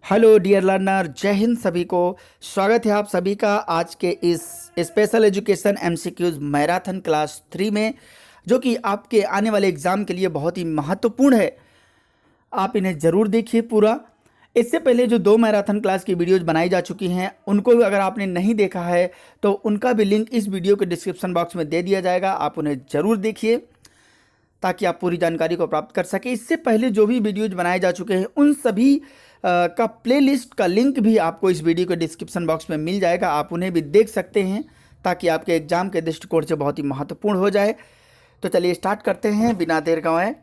Hello dear learner, जय हिंद सभी को। स्वागत है आप सभी का आज के इस special education MCQs marathon class 3 में, जो कि आपके आने वाले एग्ज़ाम के लिए बहुत ही महत्वपूर्ण है। आप इन्हें ज़रूर देखिए पूरा। इससे पहले जो 2 मैराथन क्लास की वीडियोज बनाई जा चुकी हैं, उनको भी अगर आपने नहीं देखा है तो उनका भी लिंक इस वीडियो के डिस्क्रिप्शन बॉक्स में दे दिया जाएगा। आप उन्हें ज़रूर देखिए ताकि आप पूरी जानकारी को प्राप्त कर सके। इससे पहले जो भी वीडियोज बनाए जा चुके हैं उन सभी का प्लेलिस्ट का लिंक भी आपको इस वीडियो के डिस्क्रिप्शन बॉक्स में मिल जाएगा। आप उन्हें भी देख सकते हैं ताकि आपके एग्जाम के दृष्टिकोण से बहुत ही महत्वपूर्ण हो जाए। तो चलिए स्टार्ट करते हैं बिना देर गंवाए।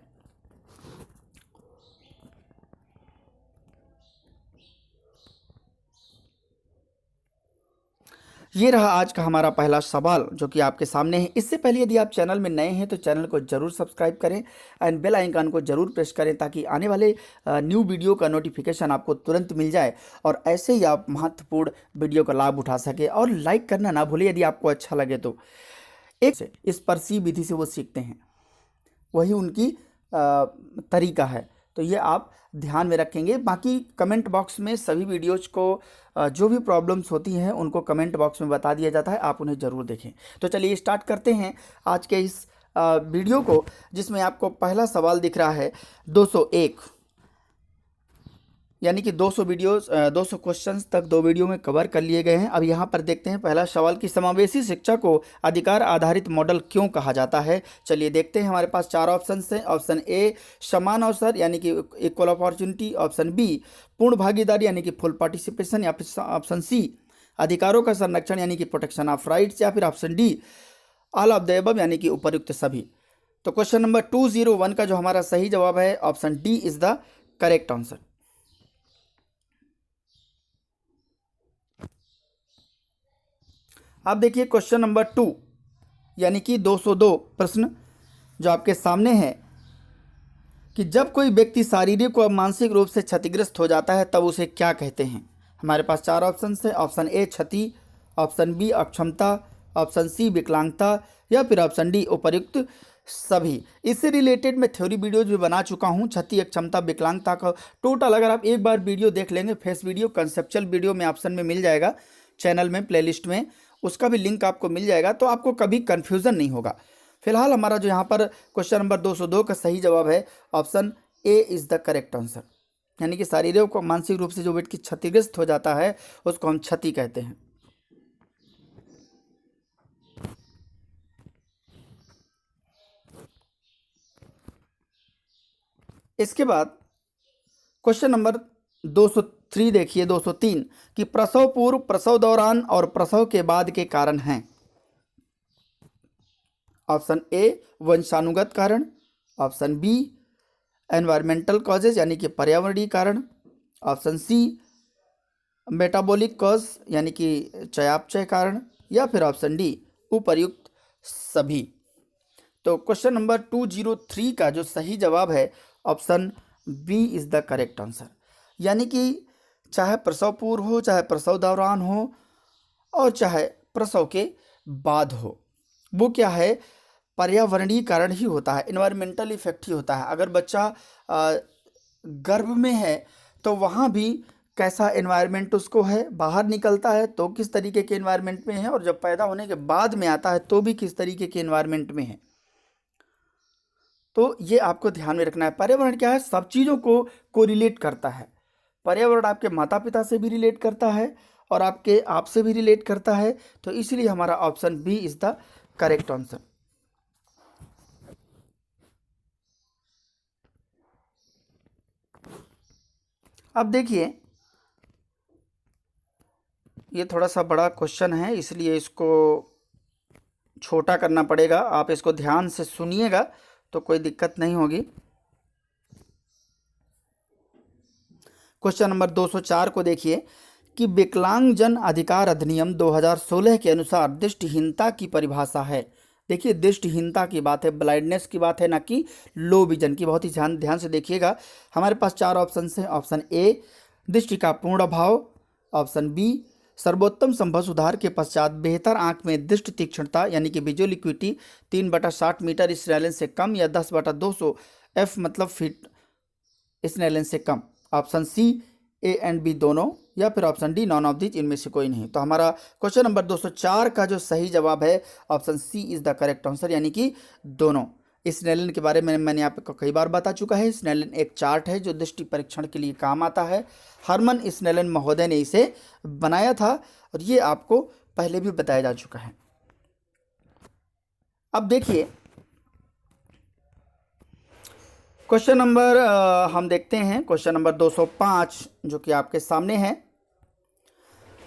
ये रहा आज का हमारा पहला सवाल जो कि आपके सामने है। इससे पहले यदि आप चैनल में नए हैं तो चैनल को जरूर सब्सक्राइब करें एंड बेल आइकन को जरूर प्रेस करें ताकि आने वाले न्यू वीडियो का नोटिफिकेशन आपको तुरंत मिल जाए और ऐसे ही आप महत्वपूर्ण वीडियो का लाभ उठा सके। और लाइक करना ना भूलें यदि आपको अच्छा लगे तो। एक से इस परसी विधि से वो सीखते हैं, वही उनकी तरीका है। तो ये आप ध्यान में रखेंगे। बाकी कमेंट बॉक्स में सभी वीडियोज को जो भी प्रॉब्लम्स होती हैं उनको कमेंट बॉक्स में बता दिया जाता है, आप उन्हें ज़रूर देखें। तो चलिए स्टार्ट करते हैं आज के इस वीडियो को, जिसमें आपको पहला सवाल दिख रहा है 201, यानी कि 200 वीडियोस 200 क्वेश्चंस तक 2 वीडियो में कवर कर लिए गए हैं। अब यहाँ पर देखते हैं पहला सवाल कि समावेशी शिक्षा को अधिकार आधारित मॉडल क्यों कहा जाता है। चलिए देखते हैं। हमारे पास 4 ऑप्शन हैं। ऑप्शन ए समान अवसर यानी कि इक्वल अपॉर्चुनिटी, ऑप्शन बी पूर्ण भागीदारी यानी कि फुल पार्टिसिपेशन, या फिर ऑप्शन सी अधिकारों का संरक्षण यानी कि प्रोटेक्शन ऑफ राइट्स, या फिर option D all of the above यानी कि उपर्युक्त सभी। तो क्वेश्चन नंबर 201 का जो हमारा सही जवाब है option D is the correct answer. अब देखिए क्वेश्चन नंबर 2 यानी कि 202 प्रश्न जो आपके सामने है कि जब कोई व्यक्ति शारीरिक और मानसिक रूप से क्षतिग्रस्त हो जाता है तब उसे क्या कहते हैं। हमारे पास 4 ऑप्शन है। ऑप्शन ए क्षति, ऑप्शन बी अक्षमता, ऑप्शन सी विकलांगता, या फिर ऑप्शन डी उपर्युक्त सभी। इससे रिलेटेड मैं थ्योरी वीडियोज भी बना चुका हूं। क्षति, अक्षमता, विकलांगता का टोटल अगर आप एक बार वीडियो देख लेंगे, फेस वीडियो कंसेप्चुअल वीडियो में ऑप्शन में मिल जाएगा, चैनल में प्लेलिस्ट में उसका भी लिंक आपको मिल जाएगा, तो आपको कभी कन्फ्यूज़न नहीं होगा। फिलहाल हमारा जो यहाँ पर क्वेश्चन नंबर 202 का सही जवाब है option A is the correct answer, यानी कि शारीरिक को मानसिक रूप से जो व्यक्ति क्षतिग्रस्त हो जाता है उसको हम क्षति कहते हैं। इसके बाद क्वेश्चन नंबर 203 देखिए, 203 कि प्रसव पूर्व, प्रसव दौरान और प्रसव के बाद के कारण हैं। ऑप्शन ए वंशानुगत कारण, ऑप्शन बी एनवायरमेंटल कॉजेज यानी कि पर्यावरणीय कारण, ऑप्शन सी मेटाबॉलिक कॉज यानी कि चयापचय कारण, या फिर ऑप्शन डी उपर्युक्त सभी। तो क्वेश्चन नंबर 203 का जो सही जवाब है option B is the correct answer, यानी कि चाहे प्रसव पूर्व हो, चाहे प्रसव दौरान हो, और चाहे प्रसव के बाद हो, वो क्या है, पर्यावरणीय कारण ही होता है, इन्वायरमेंटल इफेक्ट ही होता है। अगर बच्चा गर्भ में है तो वहाँ भी कैसा एनवायरनमेंट उसको है, बाहर निकलता है तो किस तरीके के एनवायरनमेंट में है, और जब पैदा होने के बाद में आता है तो भी किस तरीके के एनवायरनमेंट में है। तो ये आपको ध्यान में रखना है। पर्यावरण क्या है, सब चीज़ों को कोरिलेट करता है। पर्यावरण आपके माता पिता से भी रिलेट करता है और आपके आपसे भी रिलेट करता है, तो इसलिए हमारा option B is the correct answer. अब देखिए, ये थोड़ा सा बड़ा क्वेश्चन है इसलिए इसको छोटा करना पड़ेगा। आप इसको ध्यान से सुनिएगा तो कोई दिक्कत नहीं होगी। क्वेश्चन नंबर 204 को देखिए कि विकलांगजन अधिकार अधिनियम 2016 के अनुसार दृष्टिहीनता की परिभाषा है। देखिए दृष्टिहीनता की बात है, ब्लाइंडनेस की बात है, ना कि लो विजन की। बहुत ही ध्यान से देखिएगा। हमारे पास 4 ऑप्शन हैं। ऑप्शन ए दृष्टि का पूर्ण अभाव, ऑप्शन बी सर्वोत्तम संभव सुधार के पश्चात बेहतर आंख में दृष्टि तीक्ष्णता यानी कि विजुअल इक्विटी 3/60 मीटर स्नेलन से कम, या 10/200 एफ मतलब फीट स्नेलन से कम, option C A and B दोनों, या फिर option D none of these, इनमें से कोई नहीं। तो हमारा क्वेश्चन नंबर 204 का जो सही जवाब है option C is the correct answer, यानी कि दोनों। स्नेलन के बारे में मैंने आपको कई बार बता चुका है। स्नेलन एक चार्ट है जो दृष्टि परीक्षण के लिए काम आता है। हरमन स्नेलन महोदय ने इसे बनाया था और ये आपको पहले भी बताया जा चुका है। अब देखिए क्वेश्चन नंबर हम देखते हैं क्वेश्चन नंबर 205 जो कि आपके सामने है।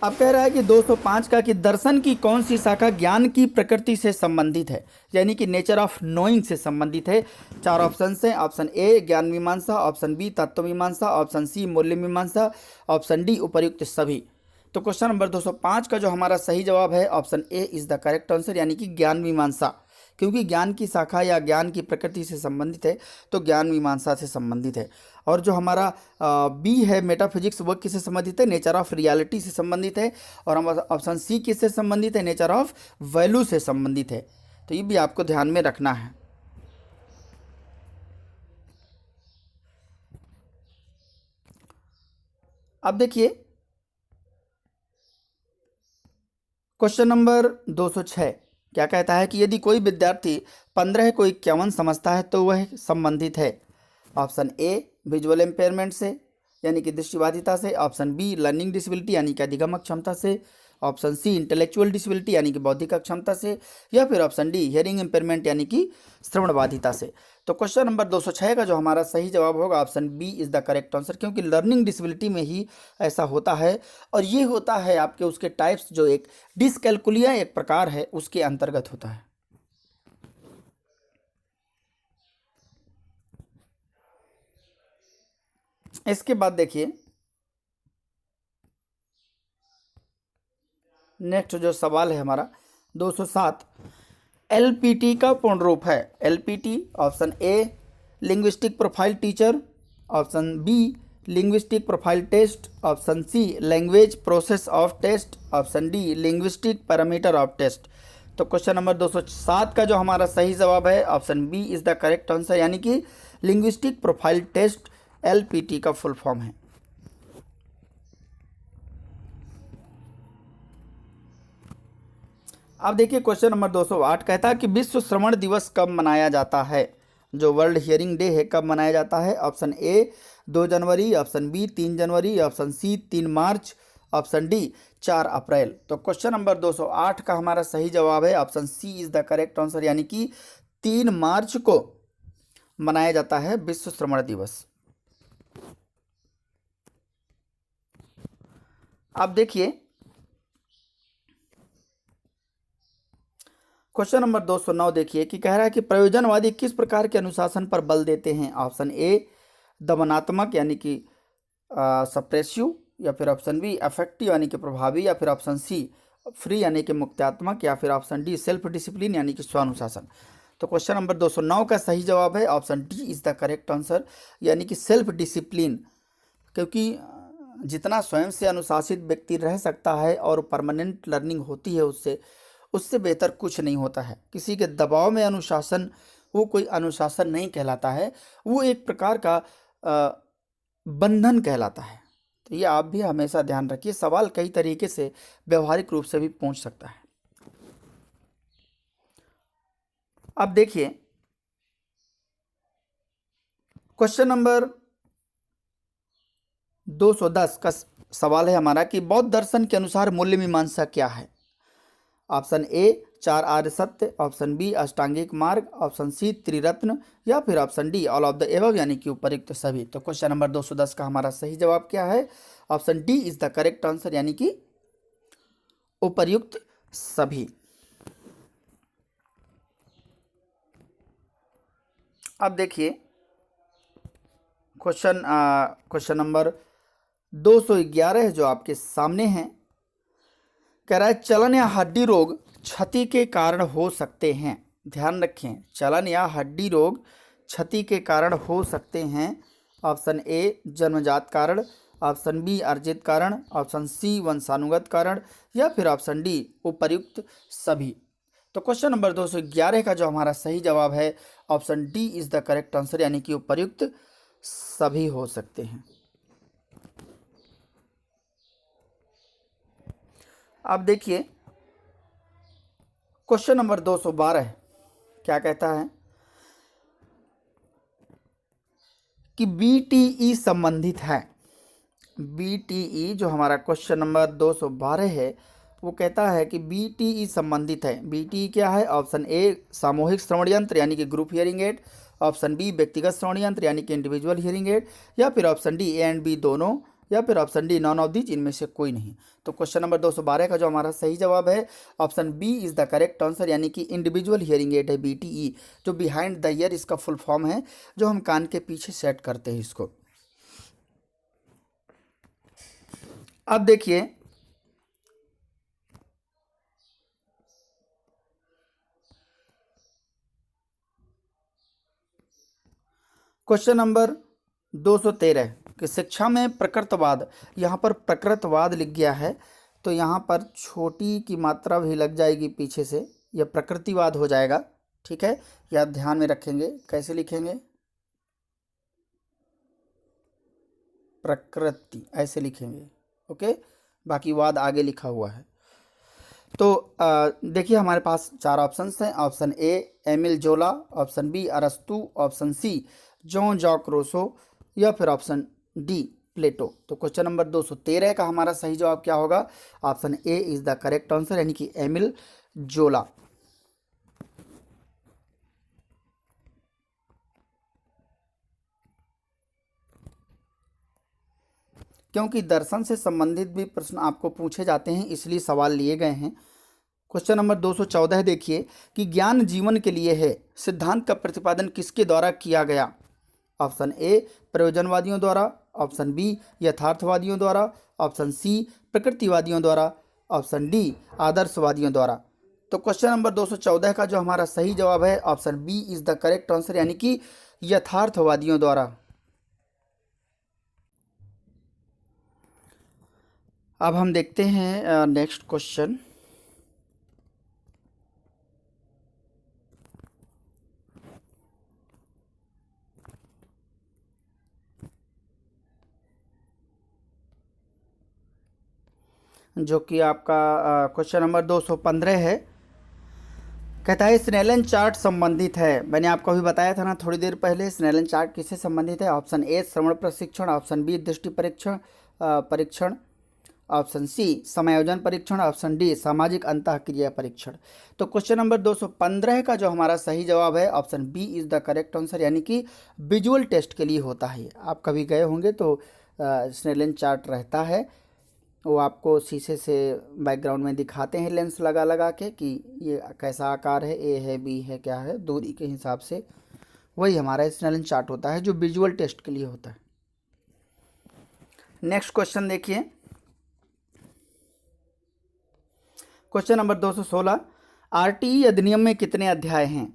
अब कह रहा है कि 205 का कि दर्शन की कौन सी शाखा ज्ञान की प्रकृति से संबंधित है, यानी कि नेचर ऑफ नोइंग से संबंधित है। 4 ऑप्शन है। ऑप्शन ए ज्ञान मीमांसा, ऑप्शन बी तत्व मीमांसा, ऑप्शन सी मूल्य मीमांसा, ऑप्शन डी उपर्युक्त सभी। तो क्वेश्चन नंबर 205 का जो हमारा सही जवाब है option A is the correct answer, यानी कि ज्ञान मीमांसा। क्योंकि ज्ञान की शाखा या ज्ञान की प्रकृति से संबंधित है तो ज्ञान मीमांसा से संबंधित है। और जो हमारा बी है मेटाफिजिक्स, वो किससे संबंधित है, नेचर ऑफ रियलिटी से संबंधित है। और हमारा ऑप्शन सी किससे संबंधित है, नेचर ऑफ वैल्यू से संबंधित है। तो ये भी आपको ध्यान में रखना है। अब देखिए क्वेश्चन नंबर 206 क्या कहता है कि यदि कोई विद्यार्थी 15 को 51 समझता है तो वह संबंधित है। ऑप्शन ए विजुअल एम्पेयरमेंट से, यानी कि दृष्टिबाधिता से। ऑप्शन बी लर्निंग डिसेबिलिटी, यानी कि अधिगमक क्षमता से। ऑप्शन सी इंटेलेक्चुअल डिसेबिलिटी, यानी कि बौद्धिक अक्षमता से। या फिर ऑप्शन डी हियरिंग इम्पेयरमेंट, यानी कि श्रवण बाधिता से। तो क्वेश्चन नंबर 206 का जो हमारा सही जवाब होगा option B is the correct answer, क्योंकि लर्निंग डिसेबिलिटी में ही ऐसा होता है। और ये होता है आपके उसके टाइप्स, जो एक डिसकैलकुलिया एक प्रकार है उसके अंतर्गत होता है। इसके बाद देखिए नेक्स्ट जो सवाल है हमारा 207, एलपीटी का पूर्ण रूप है। LPT option A linguistic profile teacher, option B linguistic profile test, option C language process of test, option D linguistic parameter of test. तो क्वेश्चन नंबर 207 का जो हमारा सही जवाब है option B is the correct answer, यानी कि linguistic profile test LPT का फुल फॉर्म है। अब देखिए क्वेश्चन नंबर 208 कहता है कि विश्व श्रवण दिवस कब मनाया जाता है, जो वर्ल्ड हियरिंग डे है कब मनाया जाता है। ऑप्शन ए 2 जनवरी, ऑप्शन बी 3 जनवरी, ऑप्शन सी 3 मार्च, ऑप्शन डी 4 अप्रैल। तो क्वेश्चन नंबर 208 का हमारा सही जवाब है option C is the correct answer, यानी कि 3 मार्च को मनाया जाता है विश्व श्रवण दिवस। अब देखिए क्वेश्चन नंबर 209 देखिए कि कह रहा है कि प्रयोजनवादी किस प्रकार के अनुशासन पर बल देते हैं। ऑप्शन ए दमनात्मक, यानी कि सप्रेसिव, या फिर ऑप्शन बी अफेक्टिव, यानी कि प्रभावी, या फिर ऑप्शन सी फ्री, यानी कि मुक्त्यात्मक, या फिर ऑप्शन डी सेल्फ डिसिप्लिन, यानी कि स्वानुशासन। तो क्वेश्चन नंबर 209 का सही जवाब है option D is the correct answer, यानी कि सेल्फ डिसिप्लिन। क्योंकि जितना स्वयं से अनुशासित व्यक्ति रह सकता है और परमानेंट लर्निंग होती है उससे बेहतर कुछ नहीं होता है। किसी के दबाव में अनुशासन वो कोई अनुशासन नहीं कहलाता है, वो एक प्रकार का बंधन कहलाता है। तो ये आप भी हमेशा ध्यान रखिए, सवाल कई तरीके से व्यवहारिक रूप से भी पूछ सकता है। अब देखिए क्वेश्चन नंबर 210 का सवाल है हमारा कि बौद्ध दर्शन के अनुसार मूल्य मीमांसा क्या है। ऑप्शन ए 4 आर्य सत्य, ऑप्शन बी अष्टांगिक मार्ग, ऑप्शन सी त्रिरत्न, या फिर option D all of the above, यानी कि उपर्युक्त सभी। तो क्वेश्चन नंबर 210 का हमारा सही जवाब क्या है, option D is the correct answer, यानी कि उपर्युक्त सभी। अब देखिए क्वेश्चन नंबर 211 जो आपके सामने है, कह रहा है चलन या हड्डी रोग क्षति के कारण हो सकते हैं। ध्यान रखें, चलन या हड्डी रोग क्षति के कारण हो सकते हैं। ऑप्शन ए जन्मजात कारण, ऑप्शन बी अर्जित कारण, ऑप्शन सी वंशानुगत कारण, या फिर ऑप्शन डी उपर्युक्त सभी। तो क्वेश्चन नंबर 211 का जो हमारा सही जवाब है option D is the correct answer, यानी कि उपर्युक्त सभी हो सकते हैं। अब देखिए क्वेश्चन नंबर 212 क्या कहता है कि बीटीई संबंधित है। बीटीई जो हमारा क्वेश्चन नंबर 212 है वो कहता है कि बीटीई संबंधित है। बीटीई क्या है? ऑप्शन ए सामूहिक श्रवण यंत्र यानी कि group hearing aid, option B व्यक्तिगत श्रवण यंत्र यानी कि इंडिविजुअल हियरिंग एड, या फिर option D A and B दोनों, या फिर option D none of these, इनमें से कोई नहीं। तो क्वेश्चन नंबर 212 का जो हमारा सही जवाब है option B is the correct answer, यानी कि इंडिविजुअल हियरिंग एड है बीटीई, जो बिहाइंड द ईयर इसका फुल फॉर्म है, जो हम कान के पीछे सेट करते हैं इसको। अब देखिए क्वेश्चन नंबर 213 कि शिक्षा में प्रकृतवाद, यहाँ पर प्रकृतवाद लिख गया है तो यहाँ पर छोटी की मात्रा भी लग जाएगी पीछे से, यह प्रकृतिवाद हो जाएगा। ठीक है, यह आप ध्यान में रखेंगे। कैसे लिखेंगे? प्रकृति ऐसे लिखेंगे। ओके, बाकी वाद आगे लिखा हुआ है। तो देखिए हमारे पास चार ऑप्शंस हैं। Option A Emile Zola, option B अरस्तु, option C Jean Jacques Rousseau, या फिर ऑप्शन डी प्लेटो। तो क्वेश्चन नंबर 213 का हमारा सही जवाब क्या होगा? Option A is the correct answer, यानी कि एमिल जोला। क्योंकि दर्शन से संबंधित भी प्रश्न आपको पूछे जाते हैं इसलिए सवाल लिए गए हैं। क्वेश्चन नंबर 214 देखिए कि ज्ञान जीवन के लिए है सिद्धांत का प्रतिपादन किसके द्वारा किया गया? ऑप्शन ए प्रयोजनवादियों द्वारा, ऑप्शन बी यथार्थवादियों द्वारा, ऑप्शन सी प्रकृतिवादियों द्वारा, ऑप्शन डी आदर्शवादियों द्वारा। तो क्वेश्चन नंबर 214 का जो हमारा सही जवाब है option B is the correct answer, यानी कि यथार्थवादियों द्वारा। अब हम देखते हैं नेक्स्ट क्वेश्चन। जो कि आपका क्वेश्चन नंबर 215 है। कहता है स्नेलन चार्ट संबंधित है। मैंने आपको अभी बताया था ना थोड़ी देर पहले, स्नेलन चार्ट किससे संबंधित है? ऑप्शन ए श्रवण प्रशिक्षण, ऑप्शन बी दृष्टि परीक्षण, ऑप्शन सी समायोजन परीक्षण, ऑप्शन डी सामाजिक अंतःक्रिया परीक्षण। तो क्वेश्चन नंबर 215 का जो हमारा सही जवाब है option B is the correct answer, यानी कि विजुअल टेस्ट के लिए होता है। आप कभी गए होंगे तो स्नेलन चार्ट रहता है, वो आपको शीशे से बैकग्राउंड में दिखाते हैं लेंस लगा लगा के कि ये कैसा आकार है, ए है, बी है, क्या है, दूरी के हिसाब से। वही हमारा स्नेलन चार्ट होता है जो विजुअल टेस्ट के लिए होता है। नेक्स्ट क्वेश्चन देखिए, क्वेश्चन नंबर 216 आरटीई अधिनियम में कितने अध्याय हैं?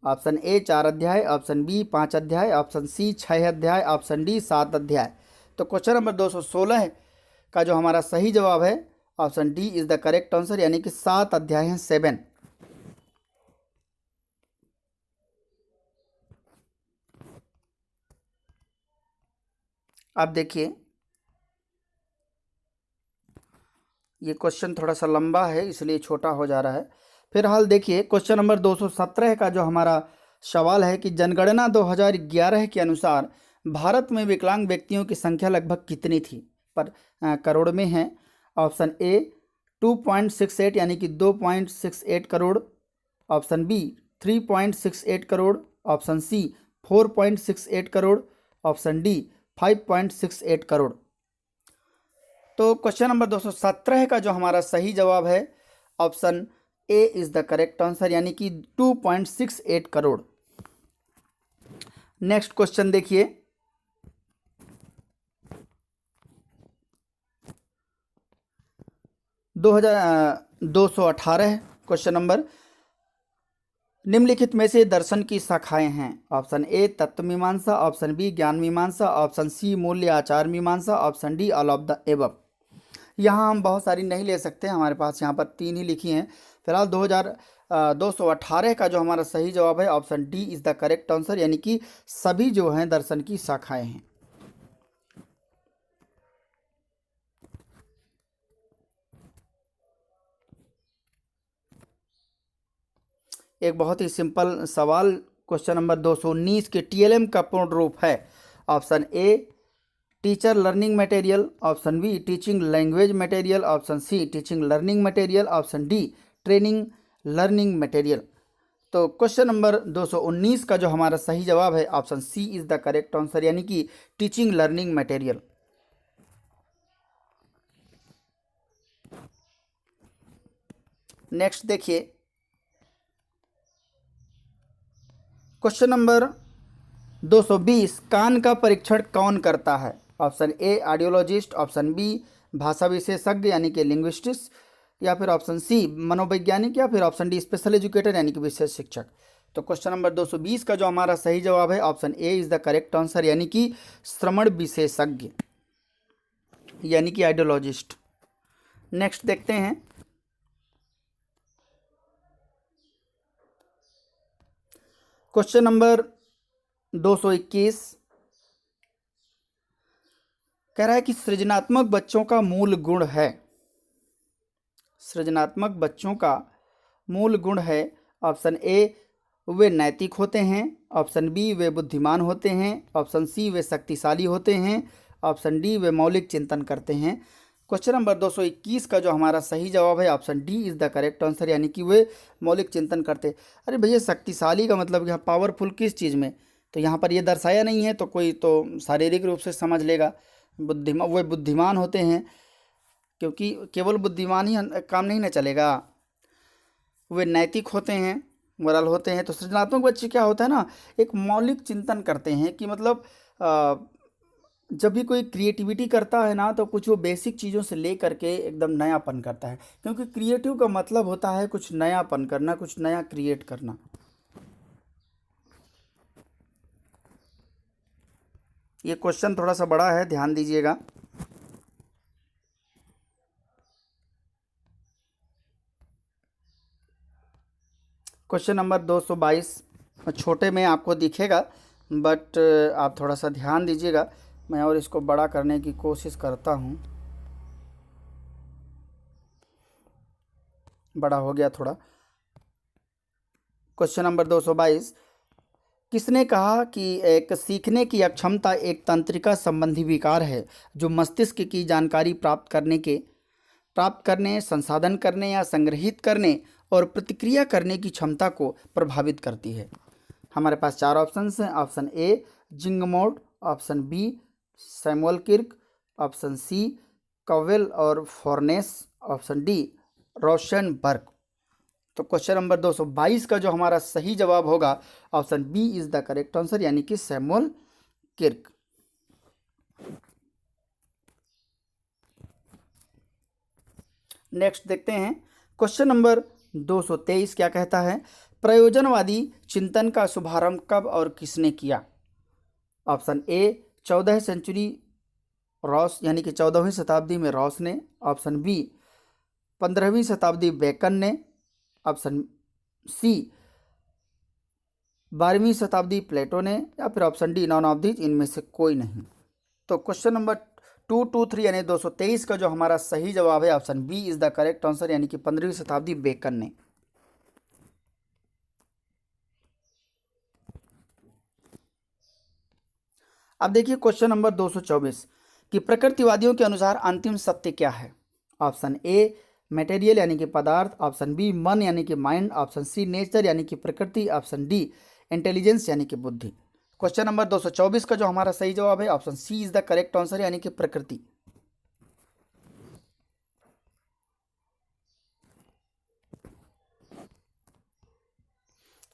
ऑप्शन ए 4 अध्याय, ऑप्शन बी 5 अध्याय, ऑप्शन सी 6 अध्याय, ऑप्शन डी 7 अध्याय। तो क्वेश्चन नंबर 216 का जो हमारा सही जवाब है option D is the correct answer, यानी कि 7 अध्याय हैं, 7। अब देखिए ये क्वेश्चन थोड़ा सा लंबा है इसलिए छोटा हो जा रहा है। फिलहाल देखिए क्वेश्चन नंबर 217 का जो हमारा सवाल है कि जनगणना 2011 के अनुसार भारत में विकलांग व्यक्तियों की संख्या लगभग कितनी थी? पर करोड़ में है। ऑप्शन ए 2.68 यानी कि 2.68 crore, option B 3.68 crore, option C 4.68 crore, option D 5.68 crore. तो क्वेश्चन नंबर 217 का जो हमारा सही जवाब है option A is the correct answer, यानी कि 2.68 करोड़। नेक्स्ट क्वेश्चन देखिए, दो हजार 218 क्वेश्चन नंबर, निम्नलिखित में से दर्शन की शाखाएं हैं? ऑप्शन ए तत्व मीमांसा, ऑप्शन बी ज्ञान मीमांसा, ऑप्शन सी मूल्य आचार मीमांसा, option D all of the above. यहाँ हम बहुत सारी नहीं ले सकते, हमारे पास यहाँ पर 3 ही लिखी हैं। फिलहाल 218 का जो हमारा सही जवाब है option D is the correct answer, यानी कि सभी जो हैं दर्शन की शाखाएं हैं। एक बहुत ही सिंपल सवाल क्वेश्चन नंबर 219 के टीएलएम का पूर्ण रूप है। Option A teacher learning material, option B teaching language material, option C teaching learning material, option D training learning material. तो क्वेश्चन नंबर 219 का जो हमारा सही जवाब है option C is the correct answer, यानी कि टीचिंग लर्निंग मटेरियल। नेक्स्ट देखिए क्वेश्चन नंबर 220 कान का परीक्षण कौन करता है? ऑप्शन ए ऑडियोलॉजिस्ट, ऑप्शन बी भाषा विशेषज्ञ यानी कि लिंग्विस्टिक्स, या फिर ऑप्शन सी मनोवैज्ञानिक, या फिर ऑप्शन डी स्पेशल एजुकेटर यानी कि विशेष शिक्षक। तो क्वेश्चन नंबर 220 का जो हमारा सही जवाब है option A is the correct answer, यानी कि श्रवण विशेषज्ञ यानी कि ऑडियोलॉजिस्ट। नेक्स्ट देखते हैं क्वेश्चन नंबर 221 कह रहा है कि सृजनात्मक बच्चों का मूल गुण है। सृजनात्मक बच्चों का मूल गुण है ऑप्शन ए वे नैतिक होते हैं, ऑप्शन बी वे बुद्धिमान होते हैं, ऑप्शन सी वे शक्तिशाली होते हैं, ऑप्शन डी वे मौलिक चिंतन करते हैं। क्वेश्चन नंबर 221 का जो हमारा सही जवाब है option D is the correct answer, यानी कि वे मौलिक चिंतन करते। अरे भैया शक्तिशाली का मतलब यहाँ पावरफुल किस चीज़ में? तो यहाँ पर ये दर्शाया नहीं है, तो कोई तो शारीरिक रूप से समझ लेगा। वे बुद्धिमान होते हैं, क्योंकि केवल बुद्धिमान ही काम नहीं ना चलेगा। वे नैतिक होते हैं, मोरल होते हैं। तो सृजनात्मक बच्चे क्या होता है ना, एक मौलिक चिंतन करते हैं कि मतलब जब भी कोई क्रिएटिविटी करता है ना, तो कुछ वो बेसिक चीज़ों से ले करके एकदम नयापन करता है, क्योंकि क्रिएटिव का मतलब होता है कुछ नयापन करना, कुछ नया क्रिएट करना। ये क्वेश्चन थोड़ा सा बड़ा है, ध्यान दीजिएगा। क्वेश्चन नंबर 222 छोटे में आपको दिखेगा, बट आप थोड़ा सा ध्यान दीजिएगा। मैं और इसको बड़ा करने की कोशिश करता हूँ। बड़ा हो गया थोड़ा। क्वेश्चन नंबर 222 किसने कहा कि एक सीखने की अक्षमता एक तंत्रिका संबंधी विकार है जो मस्तिष्क की जानकारी प्राप्त करने, संसाधन करने या संग्रहित करने और प्रतिक्रिया करने की क्षमता को प्रभावित करती है? हमारे पास चार ऑप्शंस हैं। Option A Zigmond, option B Samuel Kirk, option C Kavale और फॉर्नेस, ऑप्शन डी रोशनबर्ग। तो क्वेश्चन नंबर 222 का जो हमारा सही जवाब होगा option B is the correct answer, यानी कि सैमुअल किर्क। नेक्स्ट देखते हैं क्वेश्चन नंबर 223 क्या कहता है? प्रयोजनवादी चिंतन का शुभारंभ कब और किसने किया? ऑप्शन ए 14वीं सेंचुरी रॉस यानी कि 14वीं शताब्दी में रॉस ने, ऑप्शन बी 15वीं शताब्दी बेकन ने, ऑप्शन सी 12वीं शताब्दी प्लेटो ने, या फिर option D none of these, इनमें से कोई नहीं। तो क्वेश्चन नंबर 223 यानी 223 का जो हमारा सही जवाब है option B is the correct answer, यानी कि 15वीं शताब्दी बेकन ने। अब देखिए क्वेश्चन नंबर 224 कि प्रकृतिवादियों के अनुसार अंतिम सत्य क्या है? ऑप्शन ए मटेरियल यानी कि पदार्थ, ऑप्शन बी मन यानी कि माइंड, ऑप्शन सी नेचर यानी कि प्रकृति, ऑप्शन डी इंटेलिजेंस यानी कि बुद्धि। क्वेश्चन नंबर 224 का जो हमारा सही जवाब है option C is the correct answer, यानी कि प्रकृति।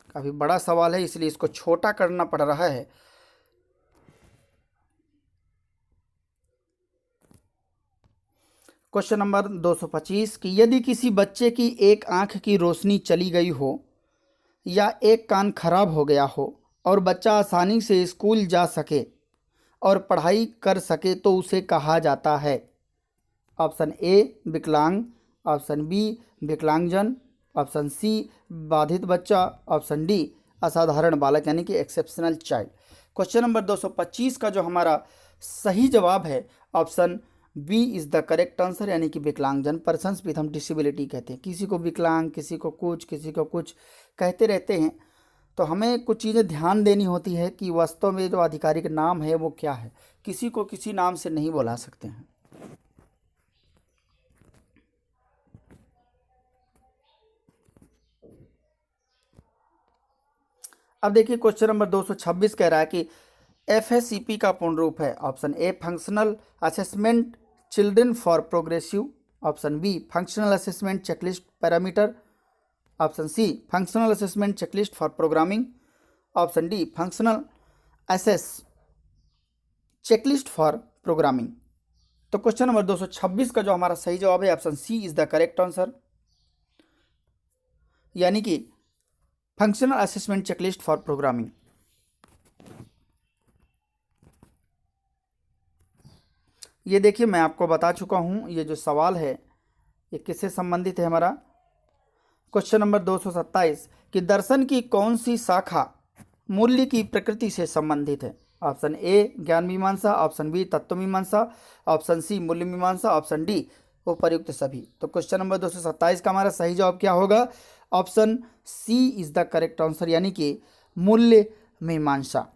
काफी बड़ा सवाल है, इसलिए इसको छोटा करना पड़ रहा है। क्वेश्चन नंबर 225 कि यदि किसी बच्चे की एक आंख की रोशनी चली गई हो या एक कान खराब हो गया हो और बच्चा आसानी से स्कूल जा सके और पढ़ाई कर सके तो उसे कहा जाता है? ऑप्शन ए विकलांग, ऑप्शन बी विकलांगजन, ऑप्शन सी बाधित बच्चा, ऑप्शन डी असाधारण बालक यानी कि एक्सेप्शनल चाइल्ड। क्वेश्चन नंबर 225 का जो हमारा सही जवाब है option B is the correct answer, यानी कि विकलांगजन। पर्सन्स विथ हम डिसेबिलिटी कहते हैं, किसी को विकलांग, किसी को कुछ, किसी को कुछ कहते रहते हैं, तो हमें कुछ चीज़ें ध्यान देनी होती है कि वास्तव में जो आधिकारिक नाम है वो क्या है। किसी को किसी नाम से नहीं बुला सकते हैं। अब देखिए क्वेश्चन नंबर 226 कह रहा है कि FSCP का पूर्ण रूप है। Option A functional assessment children for progressive, option B functional assessment checklist parameter, option C functional assessment checklist for programming, option D functional assess checklist for programming. तो क्वेश्चन नंबर 226 का जो हमारा सही जवाब है option C is the correct answer, यानी कि functional assessment checklist for programming. ये देखिए मैं आपको बता चुका हूं, ये जो सवाल है ये किससे संबंधित है हमारा। क्वेश्चन नंबर 227 कि दर्शन की कौन सी शाखा मूल्य की प्रकृति से संबंधित है। ऑप्शन ए ज्ञान मीमांसा, ऑप्शन बी तत्व मीमांसा, ऑप्शन सी मूल्य मीमांसा, ऑप्शन डी उपर्युक्त सभी। तो क्वेश्चन नंबर 227 का हमारा सही जवाब क्या होगा? Option C is the correct answer, यानी कि मूल्य मीमांसा।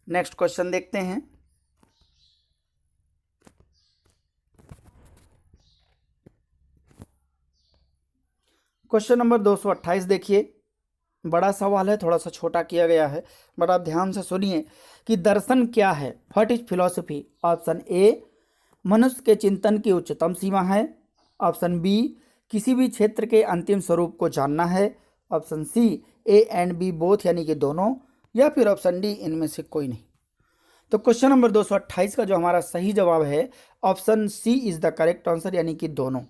नेक्स्ट क्वेश्चन देखते हैं। क्वेश्चन नंबर 228 देखिए, बड़ा सवाल है, थोड़ा सा छोटा किया गया है, बट आप ध्यान से सुनिए कि दर्शन क्या है, what is philosophy. Option A मनुष्य के चिंतन की उच्चतम सीमा है, ऑप्शन बी किसी भी क्षेत्र के अंतिम स्वरूप को जानना है, option C A and B both यानी कि दोनों, या फिर ऑप्शन डी इनमें से कोई नहीं। तो क्वेश्चन नंबर 228 का जो हमारा सही जवाब है option C is the correct answer, यानी कि दोनों।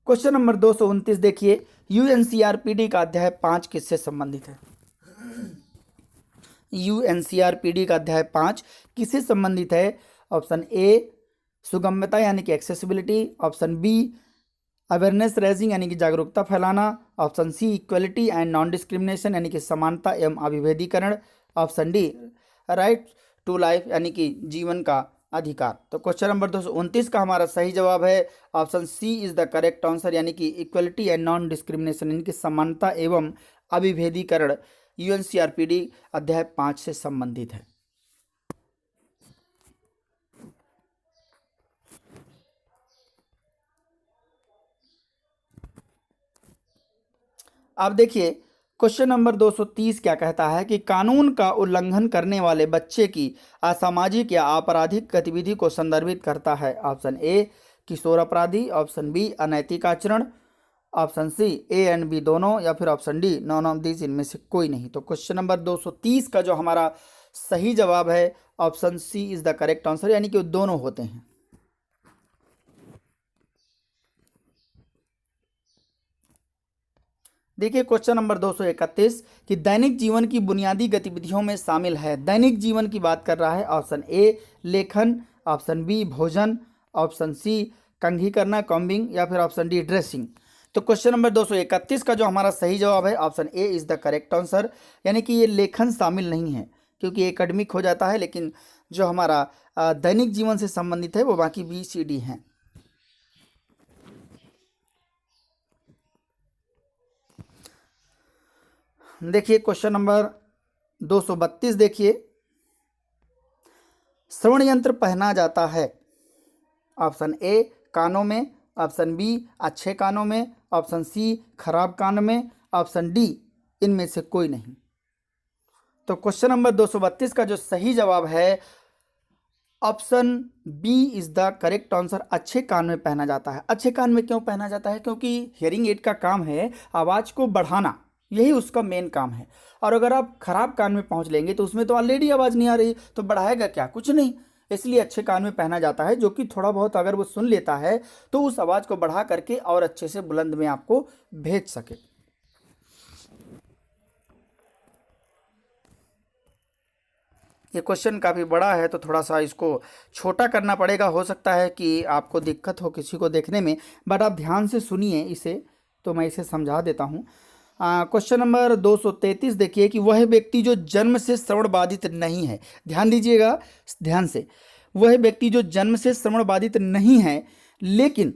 क्वेश्चन नंबर 229 देखिए, यूएनसीआरपीडी का अध्याय 5 किससे संबंधित है। यूएनसीआरपीडी का अध्याय 5 किससे संबंधित है? ऑप्शन ए सुगम्यता यानी कि accessibility, option B awareness raising यानी कि जागरूकता फैलाना, option C equality and non discrimination यानी कि समानता एवं अविभेदीकरण, option D right to life यानी कि जीवन का अधिकार। तो क्वेश्चन नंबर 229 का हमारा सही जवाब है option C is the correct answer, यानी कि इक्वलिटी एंड नॉन डिस्क्रिमिनेशन यानी कि समानता एवं अविभेदीकरण यूएनसीआरपीडी अध्याय 5 से संबंधित है। अब देखिए क्वेश्चन नंबर 230 क्या कहता है कि कानून का उल्लंघन करने वाले बच्चे की असामाजिक या आपराधिक गतिविधि को संदर्भित करता है। ऑप्शन ए किशोर अपराधी, ऑप्शन बी अनैतिक आचरण, option C A and B दोनों, या फिर option D none of these इनमें से कोई नहीं। तो क्वेश्चन नंबर 230 का जो हमारा सही जवाब है option C is the correct answer, यानी कि वो दोनों होते हैं। देखिए क्वेश्चन नंबर 231 कि दैनिक जीवन की बुनियादी गतिविधियों में शामिल है। दैनिक जीवन की बात कर रहा है। ऑप्शन ए लेखन, ऑप्शन बी भोजन, ऑप्शन सी कंघी करना कॉम्बिंग, या फिर ऑप्शन डी ड्रेसिंग। तो क्वेश्चन नंबर 231 का जो हमारा सही जवाब है option A is the correct answer, यानी कि ये लेखन शामिल नहीं है क्योंकि एकेडमिक हो जाता है, लेकिन जो हमारा दैनिक जीवन से संबंधित है वो बाकी बी सी डी हैं। देखिए क्वेश्चन नंबर 232 देखिए, श्रवण यंत्र पहना जाता है। ऑप्शन ए कानों में, ऑप्शन बी अच्छे कानों में, ऑप्शन सी खराब कान में, ऑप्शन डी इनमें से कोई नहीं। तो क्वेश्चन नंबर 232 का जो सही जवाब है option B is the correct answer, अच्छे कान में पहना जाता है। अच्छे कान में क्यों पहना जाता है? क्योंकि हियरिंग एड का काम है आवाज़ को बढ़ाना, यही उसका मेन काम है। और अगर आप खराब कान में पहुंच लेंगे तो उसमें तो ऑलरेडी आवाज़ नहीं आ रही, तो बढ़ाएगा क्या? कुछ नहीं। इसलिए अच्छे कान में पहना जाता है, जो कि थोड़ा बहुत अगर वो सुन लेता है तो उस आवाज़ को बढ़ा करके और अच्छे से बुलंद में आपको भेज सके। ये क्वेश्चन काफ़ी बड़ा है तो थोड़ा सा इसको छोटा करना पड़ेगा, हो सकता है कि आपको दिक्कत हो किसी को देखने में, बट आप ध्यान से सुनिए इसे, तो मैं इसे समझा देता हूँ। क्वेश्चन नंबर 233 देखिए कि वह व्यक्ति जो जन्म से श्रवण बाधित नहीं है, ध्यान दीजिएगा ध्यान से, वह व्यक्ति जो जन्म से श्रवण बाधित नहीं है लेकिन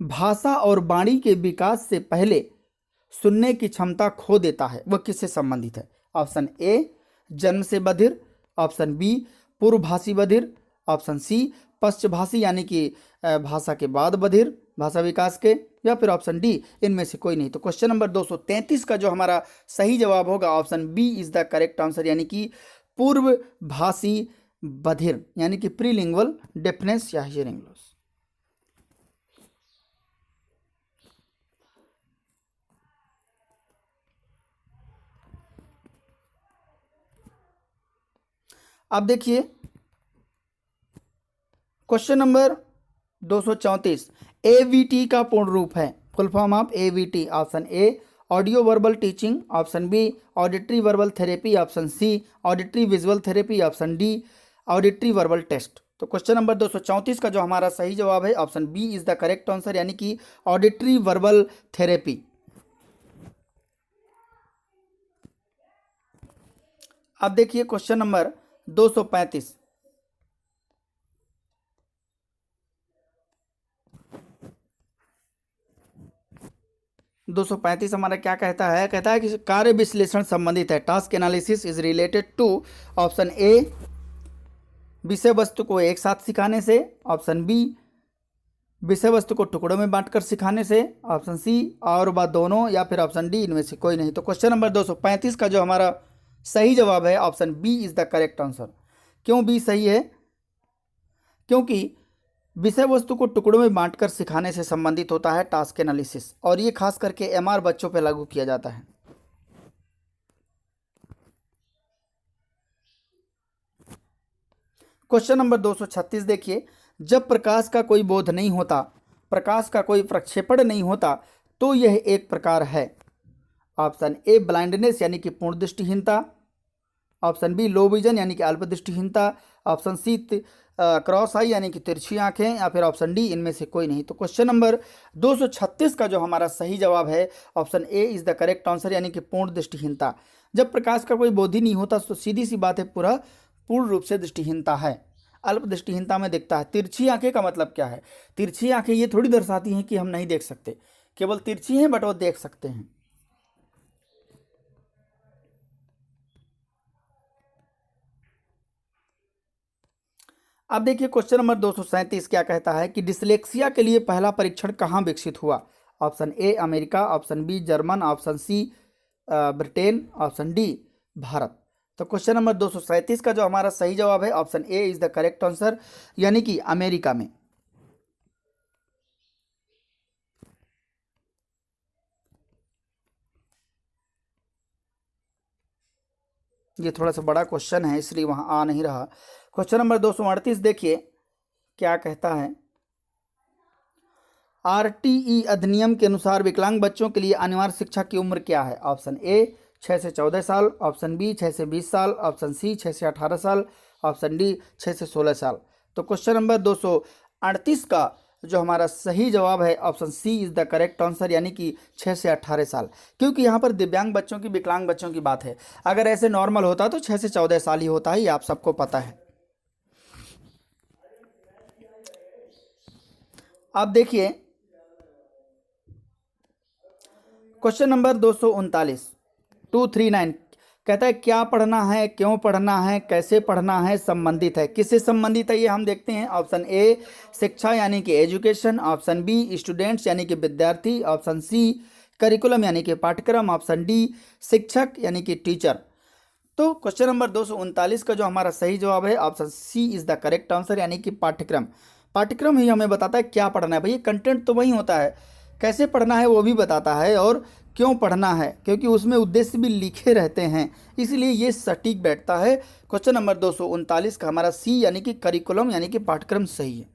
भाषा और वाणी के विकास से पहले सुनने की क्षमता खो देता है, वह किससे संबंधित है? ऑप्शन ए जन्म से बधिर, ऑप्शन बी पूर्वभाषी बधिर, ऑप्शन सी पश्चभाषी यानी कि भाषा के बाद बधिर भाषा विकास के, या फिर ऑप्शन डी इनमें से कोई नहीं। तो क्वेश्चन नंबर 233 का जो हमारा सही जवाब होगा option B is the correct answer, यानी कि पूर्वभाषी बधिर यानी कि प्रीलिंगुअल डेफनेस या हियरिंग लॉस। अब देखिए क्वेश्चन नंबर 234 एवीटी का पूर्ण रूप है, full form of AVT. Option A audio verbal teaching, option B auditory verbal therapy, option C auditory visual therapy, option D auditory verbal test. तो question number 234 का जो हमारा सही जवाब है option B is the correct answer, यानी कि auditory verbal therapy. अब देखिए क्वेश्चन नंबर 235 235 हमारा क्या कहता है? कहता है कि कार्य विश्लेषण संबंधित है, task analysis is related to option A विषय वस्तु को एक साथ सिखाने से, ऑप्शन बी विषय वस्तु को टुकड़ों में बांटकर सिखाने से, ऑप्शन सी और वह दोनों, या फिर ऑप्शन डी इनमें से कोई नहीं। तो क्वेश्चन नंबर 235 का जो हमारा सही जवाब है option B is the correct answer. क्यों बी सही है? क्योंकि विषय वस्तु को टुकड़ों में बांटकर सिखाने से संबंधित होता है टास्क एनालिसिस, और ये खास करके एमआर बच्चों पर लागू किया जाता है। क्वेश्चन नंबर 236 देखिए, जब प्रकाश का कोई बोध नहीं होता, प्रकाश का कोई प्रक्षेपण नहीं होता तो यह एक प्रकार है। ऑप्शन ए ब्लाइंडनेस यानी कि पूर्ण दृष्टिहीनता, ऑप्शन बी लो विजन यानी कि अल्प दृष्टिहीनता, ऑप्शन सी क्रॉस आई यानी कि तिरछी आंखें, या फिर ऑप्शन डी इनमें से कोई नहीं। तो क्वेश्चन नंबर 236 का जो हमारा सही जवाब है option A is the correct answer, यानी कि पूर्ण दृष्टिहीनता। जब प्रकाश का कोई बोध ही नहीं होता तो सीधी सी बात है पूरा पूर्ण रूप से दृष्टिहीनता है, अल्प दृष्टिहीनता में दिखता है। तिरछी आंखें का मतलब क्या है? तिरछी आंखें ये थोड़ी दर्शाती हैं कि हम नहीं देख सकते, केवल तिरछी हैं बट वो देख सकते हैं। अब देखिए क्वेश्चन नंबर 237 क्या कहता है कि डिसलेक्सिया के लिए पहला परीक्षण कहाँ विकसित हुआ? Option A America, option B German, option C Britain, option D Bharat. तो क्वेश्चन नंबर 237 का जो हमारा सही जवाब है option A is the correct answer, यानी कि अमेरिका में। ये थोड़ा सा बड़ा क्वेश्चन है इसलिए वहां आ नहीं रहा। क्वेश्चन नंबर 238 देखिए क्या कहता है, आरटीई अधिनियम के अनुसार विकलांग बच्चों के लिए अनिवार्य शिक्षा की उम्र क्या है? ऑप्शन ए 6 से 14 साल, ऑप्शन बी 6 से 20 साल, ऑप्शन सी 6 से 18 साल, ऑप्शन डी 6 से 16 साल। तो क्वेश्चन नंबर 238 का जो हमारा सही जवाब है option C is the correct answer, यानी कि 6 से 18 साल। क्योंकि यहाँ पर दिव्यांग बच्चों की विकलांग बच्चों की बात है, अगर ऐसे नॉर्मल होता तो 6 से 14 साल ही होता है, ये आप सबको पता है। अब देखिए क्वेश्चन नंबर 239 कहता है क्या पढ़ना है, क्यों पढ़ना है, कैसे पढ़ना है, संबंधित है। किससे संबंधित है ये हम देखते हैं। ऑप्शन ए शिक्षा यानी कि एजुकेशन, ऑप्शन बी स्टूडेंट्स यानी कि विद्यार्थी, ऑप्शन सी करिकुलम यानी कि पाठ्यक्रम, ऑप्शन डी शिक्षक यानी कि टीचर। तो क्वेश्चन नंबर 239 का जो हमारा सही जवाब है option C is the correct answer, यानी कि पाठ्यक्रम। पाठ्यक्रम ही हमें बताता है क्या पढ़ना है। भैया कंटेंट तो वही होता है, कैसे पढ़ना है वो भी बताता है, और क्यों पढ़ना है क्योंकि उसमें उद्देश्य भी लिखे रहते हैं, इसलिए ये सटीक बैठता है। क्वेश्चन नंबर 239 का हमारा सी यानी कि करिकुलम यानी कि पाठ्यक्रम सही है।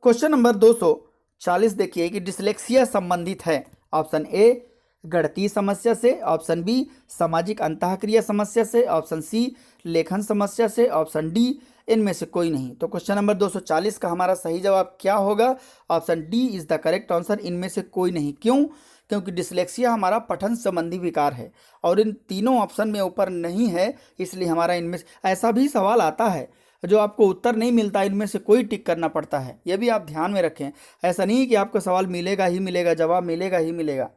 क्वेश्चन नंबर 240 देखिए कि डिसलेक्सिया संबंधित है। ऑप्शन ए गणितीय समस्या से, ऑप्शन बी सामाजिक अंतःक्रिया समस्या से, ऑप्शन सी लेखन समस्या से, ऑप्शन डी इनमें से कोई नहीं। तो क्वेश्चन नंबर 240 का हमारा सही जवाब क्या होगा? Option D is the correct answer, इनमें से कोई नहीं। क्यों? क्योंकि डिसलेक्सिया हमारा पठन संबंधी विकार है और इन तीनों ऑप्शन में ऊपर नहीं है, इसलिए हमारा इनमें ऐसा भी सवाल आता है जो आपको उत्तर नहीं मिलता, इनमें से कोई टिक करना पड़ता है। यह भी आप ध्यान में रखें। ऐसा नहीं कि आपको सवाल मिलेगा ही मिलेगा, जवाब मिलेगा ही मिलेगा।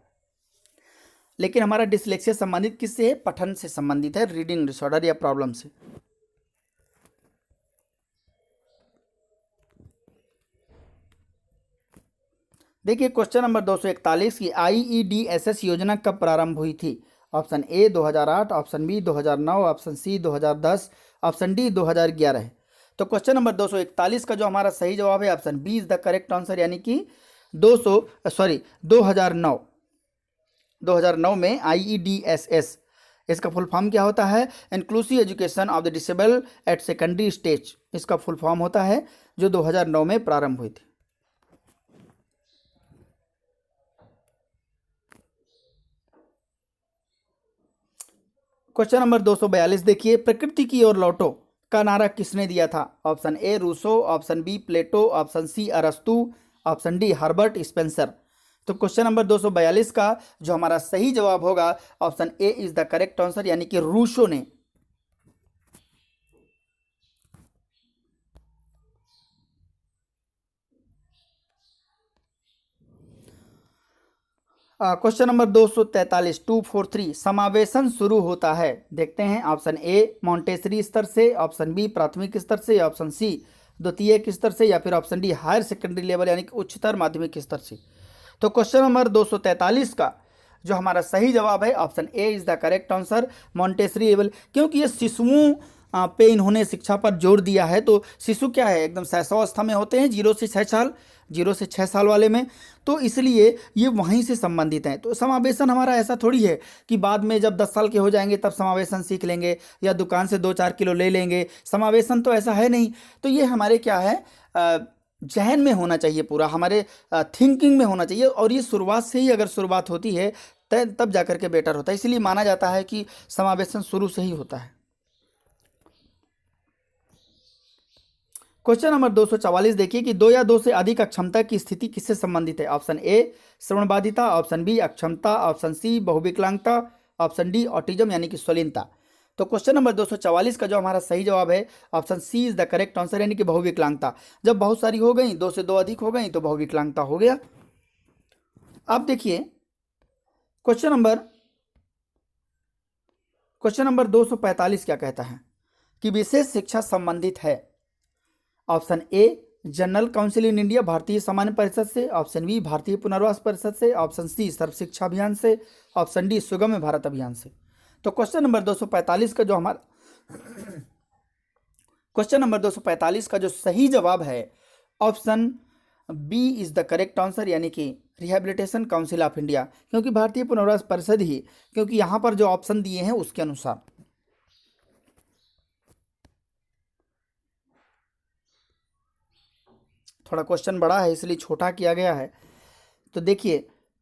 लेकिन हमारा डिसलेक्सिया संबंधित किससे है? पठन से संबंधित है, रीडिंग डिसऑर्डर या प्रॉब्लम से। देखिए क्वेश्चन नंबर 241 की IEDSS योजना कब प्रारंभ हुई थी? Option A 2008, option B 2009, option C 2010, option D 2011 है। तो क्वेश्चन नंबर 241 का जो हमारा सही जवाब है option B is the correct answer, यानी कि 2009 में IEDSS, इसका फुल फॉर्म क्या होता है? Inclusive education of the disable at secondary stage, इसका फुल फॉर्म होता है, जो 2009 में प्रारंभ हुई थी। क्वेश्चन नंबर 242 देखिए, प्रकृति की ओर लौटो का नारा किसने दिया था? Option A Rousseau, option B Plato, option C अरस्तु, ऑप्शन डी हर्बर्ट स्पेंसर। तो क्वेश्चन नंबर 242 का जो हमारा सही जवाब होगा option A is the correct answer, यानी कि रूसो ने। क्वेश्चन नंबर 243 243 समावेशन शुरू होता है, देखते हैं। ऑप्शन ए मॉन्टेसरी स्तर से, ऑप्शन बी प्राथमिक स्तर से, ऑप्शन सी द्वितीयक स्तर से, या फिर option D higher secondary level यानी कि उच्चतर माध्यमिक स्तर से। तो क्वेश्चन नंबर 243 का जो हमारा सही जवाब है option A is the correct answer, Montessori level. क्योंकि ये शिशुओं पे इन्होंने शिक्षा पर जोर दिया है। तो शिशु क्या है? एकदम शैशवावस्था में होते हैं, 0 से 6 साल, 0 से 6 साल वाले में, तो इसलिए ये वहीं से संबंधित हैं। तो समावेशन हमारा ऐसा थोड़ी है कि बाद में जब 10 साल के हो जाएंगे तब समावेशन सीख लेंगे या दुकान से 2-4 किलो ले लेंगे। समावेशन तो ऐसा है नहीं। तो ये हमारे क्या है, जहन में होना चाहिए, पूरा हमारे थिंकिंग में होना चाहिए। और ये शुरुआत से ही अगर शुरुआत होती है तब जाकर के बेटर होता है। इसलिए माना जाता है कि समावेशन शुरू से ही होता है। क्वेश्चन नंबर 244 देखिए कि 2 या 2 से अधिक अक्षमता की स्थिति किससे संबंधित है? ऑप्शन ए श्रवण बाधिता, ऑप्शन बी अक्षमता, ऑप्शन सी बहुविकलांगता, ऑप्शन डी ऑटिज्म यानी कि स्वलीनता। तो क्वेश्चन नंबर 244 का जो हमारा सही जवाब है option C is the correct answer, यानी कि बहुविकलांगता। जब बहुत सारी हो गई, 2 से 2 अधिक हो गई, तो बहुविकलांगता हो गया। अब देखिए क्वेश्चन नंबर 245 क्या कहता है कि विशेष शिक्षा संबंधित है। Option a general council in India भारतीय सामान्य परिषद से, ऑप्शन बी भारतीय पुनर्वास परिषद से, ऑप्शन सी सर्व शिक्षा अभियान से, ऑप्शन डी सुगम्य भारत अभियान से। तो क्वेश्चन नंबर 245 का जो हमारा क्वेश्चन नंबर 245 का जो सही जवाब है option B is the correct answer, यानी कि रिहेबिलिटेशन काउंसिल ऑफ इंडिया। क्योंकि भारतीय पुनर्वास परिषद ही, क्योंकि यहाँ पर जो ऑप्शन दिए हैं उसके अनुसार। थोड़ा क्वेश्चन बड़ा है इसलिए छोटा किया गया है। तो देखिए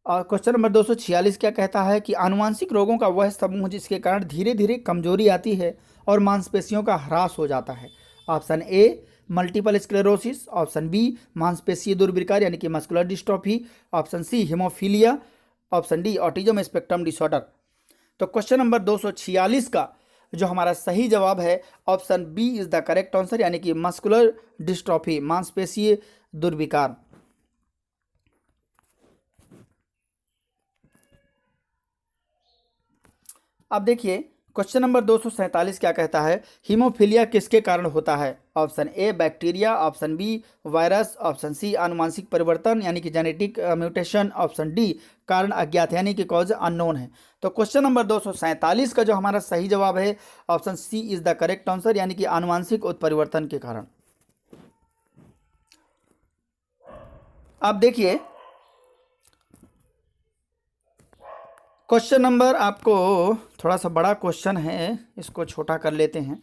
क्वेश्चन नंबर 246 क्या कहता है कि आनुवांशिक रोगों का वह समूह जिसके कारण धीरे धीरे कमजोरी आती है और मांसपेशियों का ह्रास हो जाता है। Option A multiple sclerosis, option B मांसपेशीय दुर्विकार यानी कि muscular dystrophy, option C haemophilia, option D autism spectrum disorder. तो क्वेश्चन नंबर 246 का जो हमारा सही जवाब है option B is the correct answer, यानी कि मस्कुलर डिस्ट्रॉफी मांसपेशीय दुर्विकार। अब देखिए क्वेश्चन नंबर 247 क्या कहता है, हीमोफीलिया किसके कारण होता है? Option A bacteria, option B virus, option C आनुवांशिक परिवर्तन यानी कि जेनेटिक म्यूटेशन, ऑप्शन डी कारण अज्ञात यानी कि कॉज अननोन है। तो क्वेश्चन नंबर 247 का जो हमारा सही जवाब है option C is the correct answer, यानी कि आनुवांशिक उत्परिवर्तन के कारण। अब देखिए क्वेश्चन नंबर, आपको थोड़ा सा बड़ा क्वेश्चन है, इसको छोटा कर लेते हैं।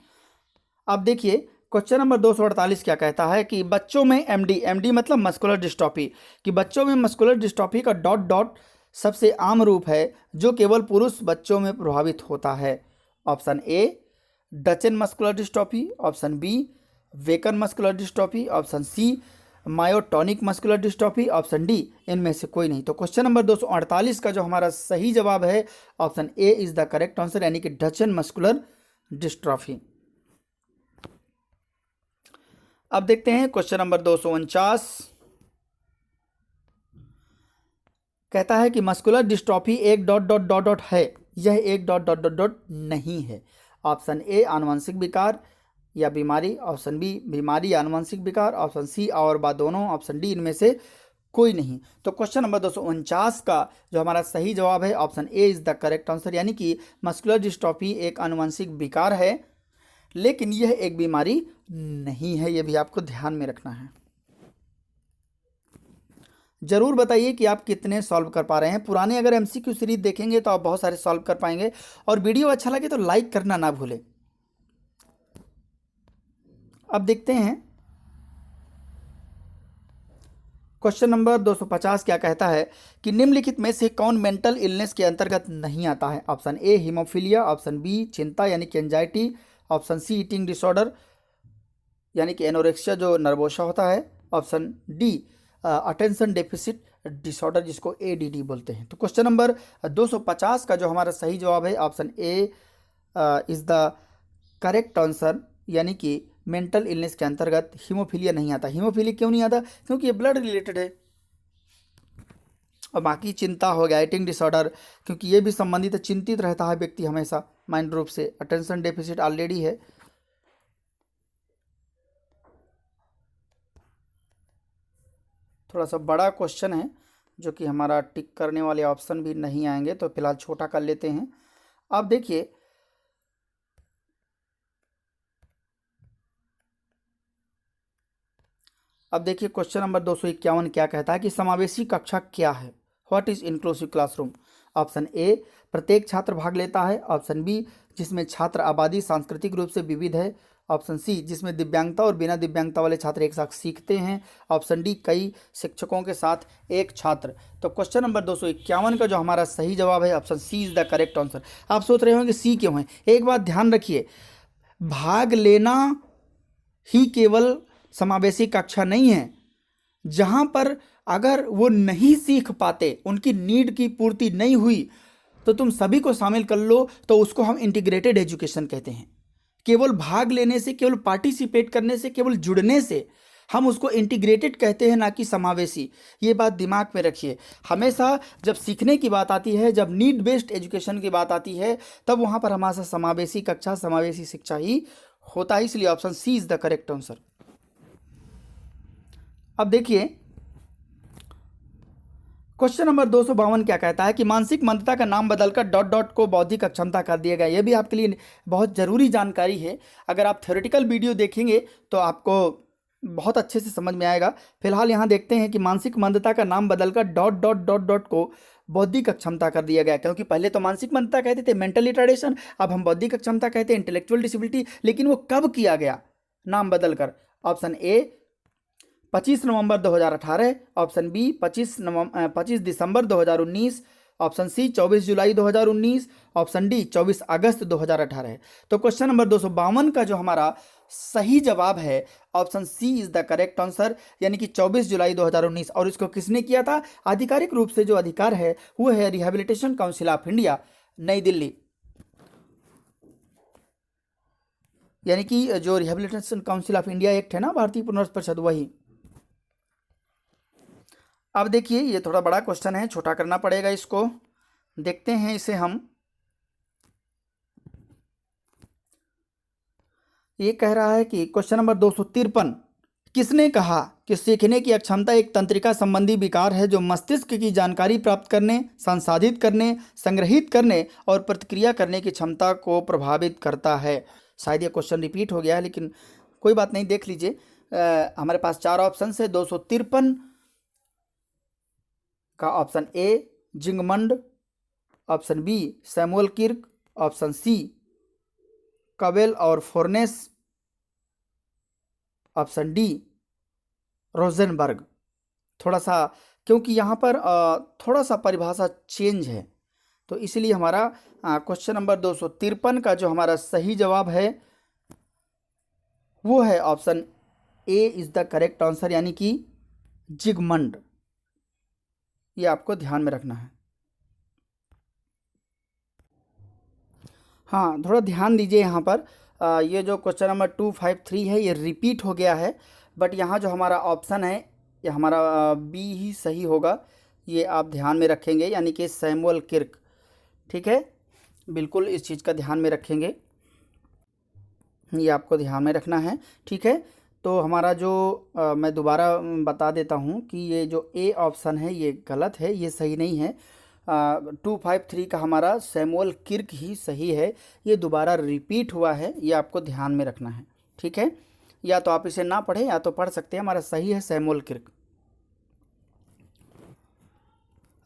अब देखिए क्वेश्चन नंबर 248 क्या कहता है कि बच्चों में एमडी मतलब मस्कुलर डिस्ट्रॉफी, कि बच्चों में मस्कुलर डिस्ट्रॉफी का डॉट डॉट सबसे आम रूप है जो केवल पुरुष बच्चों में प्रभावित होता है? Option A Duchenne muscular dystrophy, option B वेकन muscular dystrophy, option C myotonic muscular dystrophy, option D इनमें से कोई नहीं। तो क्वेश्चन नंबर 248 का जो हमारा सही जवाब है option A is the correct answer, यानी कि डचेन मस्कुलर डिस्ट्रॉफी। अब देखते हैं क्वेश्चन नंबर 249। कहता है कि मस्कुलर डिस्ट्रॉफी एक डॉट डॉट डॉट डॉट है, यह एक डॉट डॉट डॉट डॉट नहीं है। ऑप्शन ए आनुवंशिक विकार या बीमारी, ऑप्शन बी बीमारी या आनुवंशिक विकार, ऑप्शन सी और बा दोनों, ऑप्शन डी इनमें से कोई नहीं। तो क्वेश्चन नंबर 249 का जो हमारा सही जवाब है option A is the correct answer, यानी कि मस्कुलर डिस्ट्रॉफी एक आनुवंशिक विकार है लेकिन यह एक बीमारी नहीं है, यह भी आपको ध्यान में रखना है। जरूर बताइए कि आप कितने सॉल्व कर पा रहे हैं। पुराने अगर एमसीक्यू सीरीज देखेंगे तो आप बहुत सारे सॉल्व कर पाएंगे, और वीडियो अच्छा लगे तो लाइक करना ना भूलें। अब देखते हैं क्वेश्चन नंबर 250 क्या कहता है कि निम्नलिखित में से कौन मेंटल इलनेस के अंतर्गत नहीं आता है? Option A haemophilia, option B चिंता यानी कि anxiety, option C eating disorder यानी कि एनोरेक्सिया जो नर्वोसा होता है, option D attention deficit disorder जिसको एडीडी बोलते हैं। तो क्वेश्चन नंबर 250 का जो हमारा सही जवाब है option A is the correct answer, यानी कि मेंटल इलनेस के अंतर्गत हीमोफीलिया नहीं आता। हीमोफीलिया क्यों नहीं आता? क्योंकि ये ब्लड रिलेटेड है। और बाकी चिंता हो गया, ईटिंग डिसऑर्डर, क्योंकि ये भी संबंधित है, चिंतित रहता है व्यक्ति हमेशा माइंड रूप से। अटेंशन डेफिसिट ऑलरेडी है। थोड़ा सा बड़ा क्वेश्चन है जो कि हमारा टिक करने वाले ऑप्शन भी नहीं आएंगे, तो फिलहाल छोटा कर लेते हैं। अब देखिए क्वेश्चन नंबर 251 क्या कहता है कि समावेशी कक्षा क्या है? What is inclusive classroom? Option A प्रत्येक छात्र भाग लेता है, ऑप्शन बी जिसमें छात्र आबादी सांस्कृतिक रूप से विविध है, ऑप्शन सी जिसमें दिव्यांगता और बिना दिव्यांगता वाले छात्र एक साथ सीखते हैं, ऑप्शन डी कई शिक्षकों के साथ एक छात्र। तो क्वेश्चन नंबर 251 का जो हमारा सही जवाब है option C is the correct answer. आप सोच रहे होंगे सी क्यों है? एक बात ध्यान रखिए, भाग लेना ही केवल समावेशी कक्षा नहीं है। जहां पर अगर वो नहीं सीख पाते, उनकी नीड की पूर्ति नहीं हुई, तो तुम सभी को शामिल कर लो, तो उसको हम इंटीग्रेटेड एजुकेशन कहते हैं। केवल भाग लेने से, केवल पार्टिसिपेट करने से, केवल जुड़ने से हम उसको इंटीग्रेटेड कहते हैं, ना कि समावेशी। ये बात दिमाग में रखिए। हमेशा जब सीखने की बात आती है, जब नीड बेस्ड एजुकेशन की बात आती है, तब वहां पर हमारा समावेशी कक्षा, समावेशी शिक्षा ही होता है। इसलिए option C is the correct answer. अब देखिए क्वेश्चन नंबर 252 क्या कहता है कि मानसिक मंदता का नाम बदलकर डॉट डॉट को बौद्धिक अक्षमता कर दिया गया। यह भी आपके लिए बहुत ज़रूरी जानकारी है। अगर आप थ्योरेटिकल वीडियो देखेंगे तो आपको बहुत अच्छे से समझ में आएगा। फिलहाल यहाँ देखते हैं कि मानसिक मंदता का नाम बदलकर डॉट डॉट डॉट डॉट को बौद्धिक अक्षमता कर दिया गया, क्योंकि पहले तो मानसिक मंदता कहते थे, मेंटल रिटार्डेशन, अब हम बौद्धिक अक्षमता कहते हैं, इंटेलेक्चुअल डिसेबिलिटी। लेकिन वो कब किया गया नाम बदलकर? ऑप्शन ए 25 नवंबर 2018, ऑप्शन बी 25 दिसंबर 2019, ऑप्शन सी 24 जुलाई 2019, ऑप्शन डी 24 अगस्त 2018 है। तो क्वेश्चन नंबर 252 का जो हमारा सही जवाब है option C is the correct answer, यानी कि 24 जुलाई 2019। और इसको किसने किया था? आधिकारिक रूप से जो अधिकार है वो है रिहैबिलिटेशन काउंसिल ऑफ इंडिया, नई दिल्ली, यानी कि जो rehabilitation council of India act है ना, भारतीय पुनर्वास परिषद, वही। अब देखिए ये थोड़ा बड़ा क्वेश्चन है, छोटा करना पड़ेगा इसको। देखते हैं इसे हम। ये कह रहा है कि क्वेश्चन नंबर 253, किसने कहा कि सीखने की अक्षमता एक तंत्रिका संबंधी विकार है जो मस्तिष्क की जानकारी प्राप्त करने, संसाधित करने, संग्रहित करने और प्रतिक्रिया करने की क्षमता को प्रभावित करता है? शायद ये क्वेश्चन रिपीट हो गया है, लेकिन कोई बात नहीं, देख लीजिए। हमारे पास चार ऑप्शन है। 253 का option A Zigmond, option B Samuel Kirk, option C Kavale और फोर्नेस, ऑप्शन डी रोजनबर्ग। थोड़ा सा क्योंकि यहाँ पर थोड़ा सा परिभाषा चेंज है, तो इसलिए हमारा क्वेश्चन नंबर 253 का जो हमारा सही जवाब है वो है option A is the correct answer, यानी कि जिगमंड। ये आपको ध्यान में रखना है। हाँ, थोड़ा ध्यान दीजिए यहाँ पर। ये जो क्वेश्चन नंबर 253 है ये रिपीट हो गया है, बट यहाँ जो हमारा ऑप्शन है ये हमारा बी ही सही होगा। ये आप ध्यान में रखेंगे, यानी कि सैमुअल किर्क। ठीक है, बिल्कुल इस चीज़ का ध्यान में रखेंगे, ये आपको ध्यान में रखना है। ठीक है, तो हमारा जो मैं दोबारा बता देता हूँ कि ये जो ए ऑप्शन है ये गलत है, ये सही नहीं है। 253 का हमारा सैमुअल किर्क ही सही है। ये दोबारा रिपीट हुआ है, ये आपको ध्यान में रखना है। ठीक है, या तो आप इसे ना पढ़ें या तो पढ़ सकते हैं। हमारा सही है सैमुअल किर्क।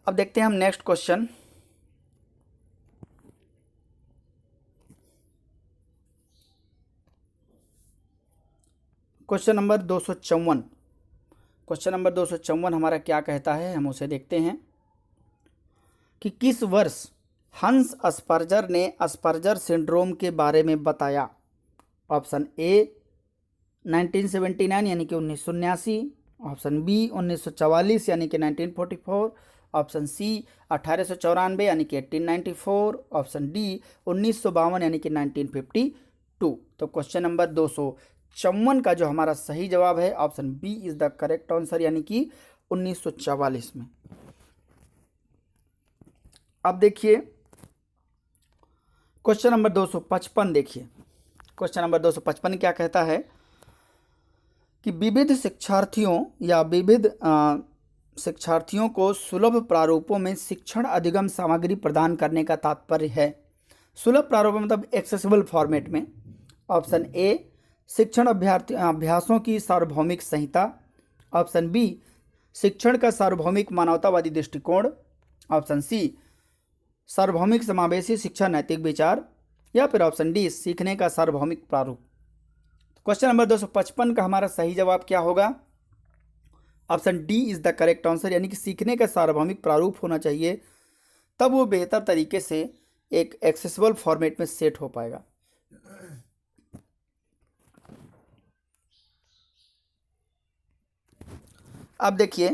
अब देखते हैं हम next question. Question number 254। Question number 254 हमारा क्या कहता है, हम उसे देखते हैं कि किस वर्ष हंस अस्पर्जर ने अस्पर्जर सिंड्रोम के बारे में बताया। ऑप्शन ए 1979 यानी कि 1979, ऑप्शन बी 1944 यानी कि 1944, ऑप्शन सी 1894 यानी कि 1894, ऑप्शन डी 1952 यानी कि 1952। तो क्वेश्चन नंबर 254 का जो हमारा सही जवाब है option B is the correct answer, यानी कि 1944 में। अब देखिए क्वेश्चन नंबर 255। देखिए क्वेश्चन नंबर 255 क्या कहता है कि विविध शिक्षार्थियों या विविध शिक्षार्थियों को सुलभ प्रारूपों में शिक्षण अधिगम सामग्री प्रदान करने का तात्पर्य है। सुलभ प्रारूप मतलब एक्सेसिबल फॉर्मेट में। ऑप्शन ए शिक्षण अभ्यासों की सार्वभौमिक संहिता, ऑप्शन बी शिक्षण का सार्वभौमिक मानवतावादी दृष्टिकोण, ऑप्शन सी सार्वभौमिक समावेशी शिक्षा नैतिक विचार, या फिर ऑप्शन डी सीखने का सार्वभौमिक प्रारूप। क्वेश्चन नंबर 255 का हमारा सही जवाब क्या होगा? Option D is the correct answer, यानी कि सीखने का सार्वभौमिक प्रारूप होना चाहिए, तब वो बेहतर तरीके से एक एक्सेसिबल फॉर्मेट में सेट हो पाएगा। अब देखिए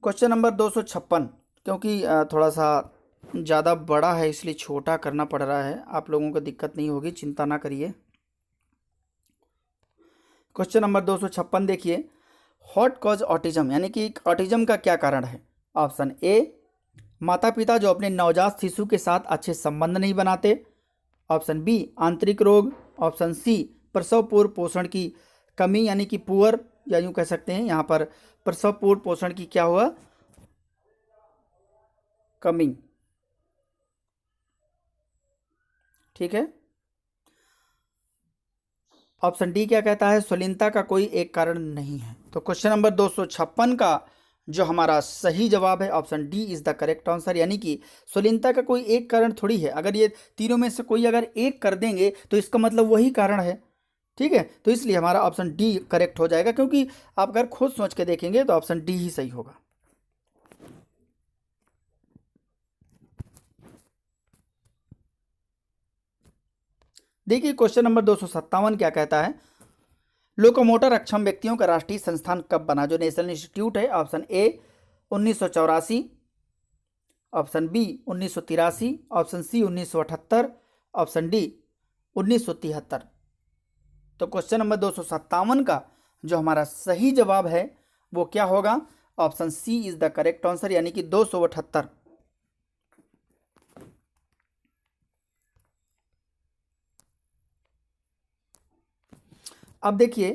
क्वेश्चन नंबर 256, क्योंकि थोड़ा सा ज़्यादा बड़ा है इसलिए छोटा करना पड़ रहा है। आप लोगों को दिक्कत नहीं होगी, चिंता ना करिए। क्वेश्चन नंबर 256 देखिए, व्हाट कॉज ऑटिज्म, यानी कि ऑटिज्म का क्या कारण है। ऑप्शन ए माता पिता जो अपने नवजात शिशु के साथ अच्छे संबंध नहीं बनाते, ऑप्शन बी आंतरिक रोग, ऑप्शन सी प्रसव पूर्व पोषण की कमी यानी कि पुअर, या यूँ कह सकते हैं यहाँ पर प्रसव पूर्व पोषण की क्या हुआ, कमी। ठीक है, ऑप्शन डी क्या कहता है, स्वलीनता का कोई एक कारण नहीं है। तो क्वेश्चन नंबर 256 का जो हमारा सही जवाब है option D is the correct answer, यानी कि स्वलीनता का कोई एक कारण थोड़ी है। अगर ये तीनों में से कोई अगर एक कर देंगे तो इसका मतलब वही कारण है। ठीक है, तो इसलिए हमारा ऑप्शन डी करेक्ट हो जाएगा, क्योंकि आप अगर खुद सोच के देखेंगे तो ऑप्शन डी ही सही होगा। देखिए क्वेश्चन नंबर 257 क्या कहता है, लोकोमोटर अक्षम व्यक्तियों का राष्ट्रीय संस्थान कब बना, जो नेशनल इंस्टीट्यूट है। Option A 1984, option B 1983, option C 1978, option D 1973। तो क्वेश्चन नंबर 257 का जो हमारा सही जवाब है वो क्या होगा, option C is the correct answer, यानी कि 278। अब देखिए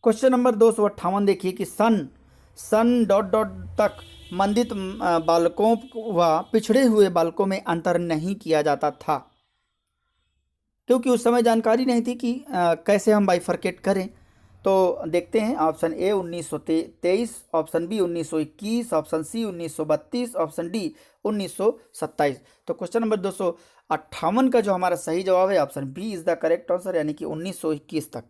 क्वेश्चन नंबर 258 देखिए कि सन सन डॉट डॉट तक मंदित बालकों व पिछड़े हुए बालकों में अंतर नहीं किया जाता था, क्योंकि उस समय जानकारी नहीं थी कि कैसे हम बाइफरकेट करें। तो देखते हैं, option A 1923, option B 1921, option C 1932, option D 1927। तो क्वेश्चन नंबर 258 का जो हमारा सही जवाब है option B is the correct answer, यानी कि 1921 तक।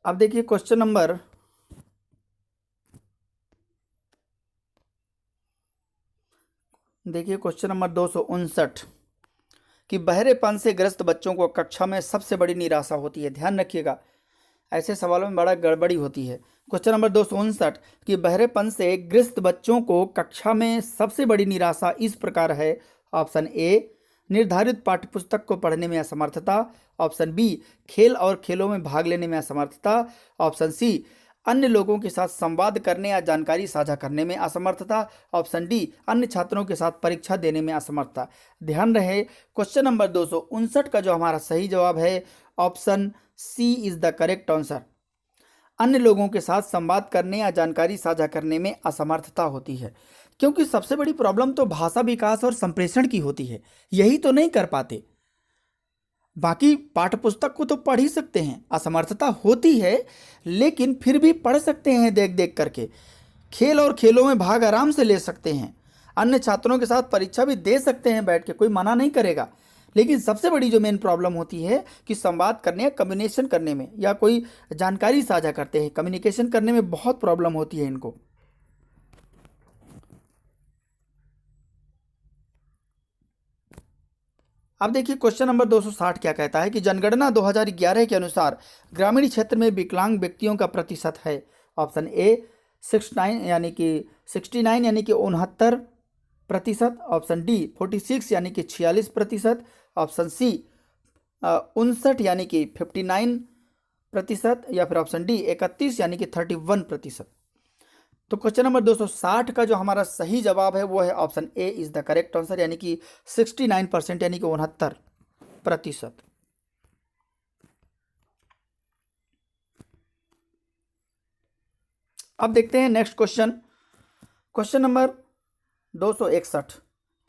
अब देखिए क्वेश्चन नंबर 259 कि बहरेपन से ग्रस्त बच्चों को कक्षा में सबसे बड़ी निराशा होती है। ध्यान रखिएगा, ऐसे सवालों में बड़ा गड़बड़ी होती है। क्वेश्चन नंबर 259 कि बहरेपन से ग्रस्त बच्चों को कक्षा में सबसे बड़ी निराशा इस प्रकार है। ऑप्शन ए, निर्धारित पाठ्यपुस्तक को पढ़ने में असमर्थता। ऑप्शन बी, खेल और खेलों में भाग लेने में असमर्थता। ऑप्शन सी, अन्य लोगों के साथ संवाद करने या जानकारी साझा करने में असमर्थता। ऑप्शन डी, अन्य छात्रों के साथ परीक्षा देने में असमर्थता। ध्यान रहे, क्वेश्चन नंबर 259 का जो हमारा सही जवाब है option C is the correct answer. अन्य लोगों के साथ संवाद करने या जानकारी साझा करने में असमर्थता होती है, क्योंकि सबसे बड़ी प्रॉब्लम तो भाषा विकास और संप्रेषण की होती है, यही तो नहीं कर पाते। बाकी पाठ्यपुस्तक को तो पढ़ ही सकते हैं, असमर्थता होती है लेकिन फिर भी पढ़ सकते हैं देख देख करके। खेल और खेलों में भाग आराम से ले सकते हैं, अन्य छात्रों के साथ परीक्षा भी दे सकते हैं बैठ के, कोई मना नहीं करेगा। लेकिन सबसे बड़ी जो मेन प्रॉब्लम होती है कि संवाद करने या कम्युनिकेशन करने में या कोई जानकारी साझा करते हैं, कम्युनिकेशन करने में बहुत प्रॉब्लम होती है इनको। अब देखिए क्वेश्चन नंबर 260 क्या कहता है कि जनगणना 2011 के अनुसार ग्रामीण क्षेत्र में विकलांग व्यक्तियों का प्रतिशत है। ऑप्शन ए 69 यानी कि 69% ऑप्शन डी 46 यानी कि 46%। ऑप्शन सी 59 यानी कि 59%। या फिर ऑप्शन डी 31 यानी कि 31%। तो क्वेश्चन नंबर 260 का जो हमारा सही जवाब है वो है option A is the correct answer, यानी कि 69% यानी कि 69%। अब देखते हैं नेक्स्ट क्वेश्चन, क्वेश्चन नंबर 261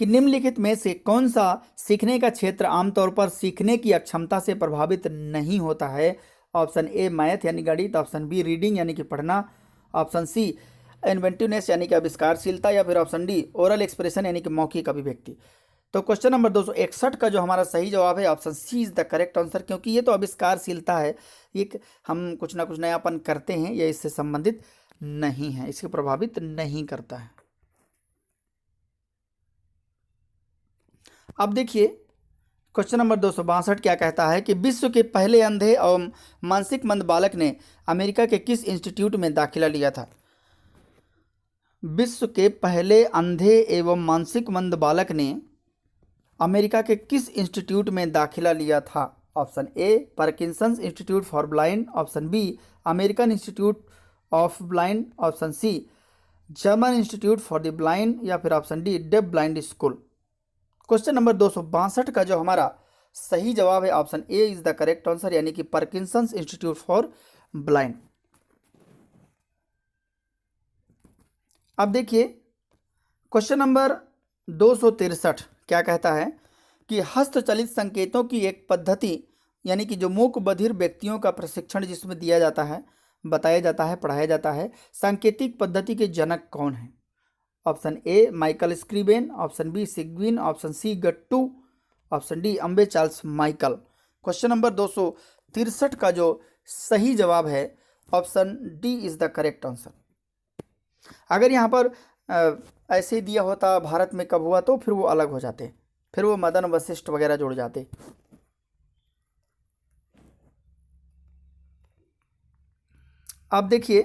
कि निम्नलिखित में से कौन सा सीखने का क्षेत्र आमतौर पर सीखने की अक्षमता से प्रभावित नहीं होता है। ऑप्शन ए मैथ यानी गणित। ऑप्शन बी रीडिंग यानी कि पढ़ना। ऑप्शन सी इन्वेंटिवनेस यानी कि आविष्कारशीलता। या फिर ऑप्शन डी ओरल एक्सप्रेशन यानी कि मौखिक अभिव्यक्ति। तो क्वेश्चन नंबर 261 का जो हमारा सही जवाब है option C is the correct answer, क्योंकि ये तो आविष्कारशीलता है, ये हम कुछ ना कुछ नयापन करते हैं, ये इससे संबंधित नहीं है, इसको प्रभावित नहीं करता है। अब देखिए क्वेश्चन नंबर 262 क्या कहता है कि विश्व के पहले अंधे एवं मानसिक मंद बालक ने अमेरिका के किस इंस्टीट्यूट में दाखिला लिया था। विश्व के पहले अंधे एवं मानसिक मंद बालक ने अमेरिका के किस इंस्टीट्यूट में दाखिला लिया था। Option A Parkinson's institute for blind. Option B American institute of blind. Option C German institute for the blind. या फिर option D deaf blind school. Question number 262 का जो हमारा सही जवाब है option A is the correct answer, यानी कि पार्किंसंस इंस्टीट्यूट फॉर ब्लाइंड। अब देखिए क्वेश्चन नंबर 263 क्या कहता है कि हस्तचलित संकेतों की एक पद्धति, यानी कि जो मूक बधिर व्यक्तियों का प्रशिक्षण जिसमें दिया जाता है, बताया जाता है, पढ़ाया जाता है, सांकेतिक पद्धति के जनक कौन है। Option A Michael Scriven. Option B Seguin. Option C गट्टू। Option D Abbe Charles Michael. Question number 263 का जो सही जवाब है option D is the correct answer. अगर यहाँ पर ऐसे ही दिया होता भारत में कब हुआ तो फिर वो अलग हो जाते, फिर वो मदन वशिष्ठ वगैरह जुड़ जाते। अब देखिए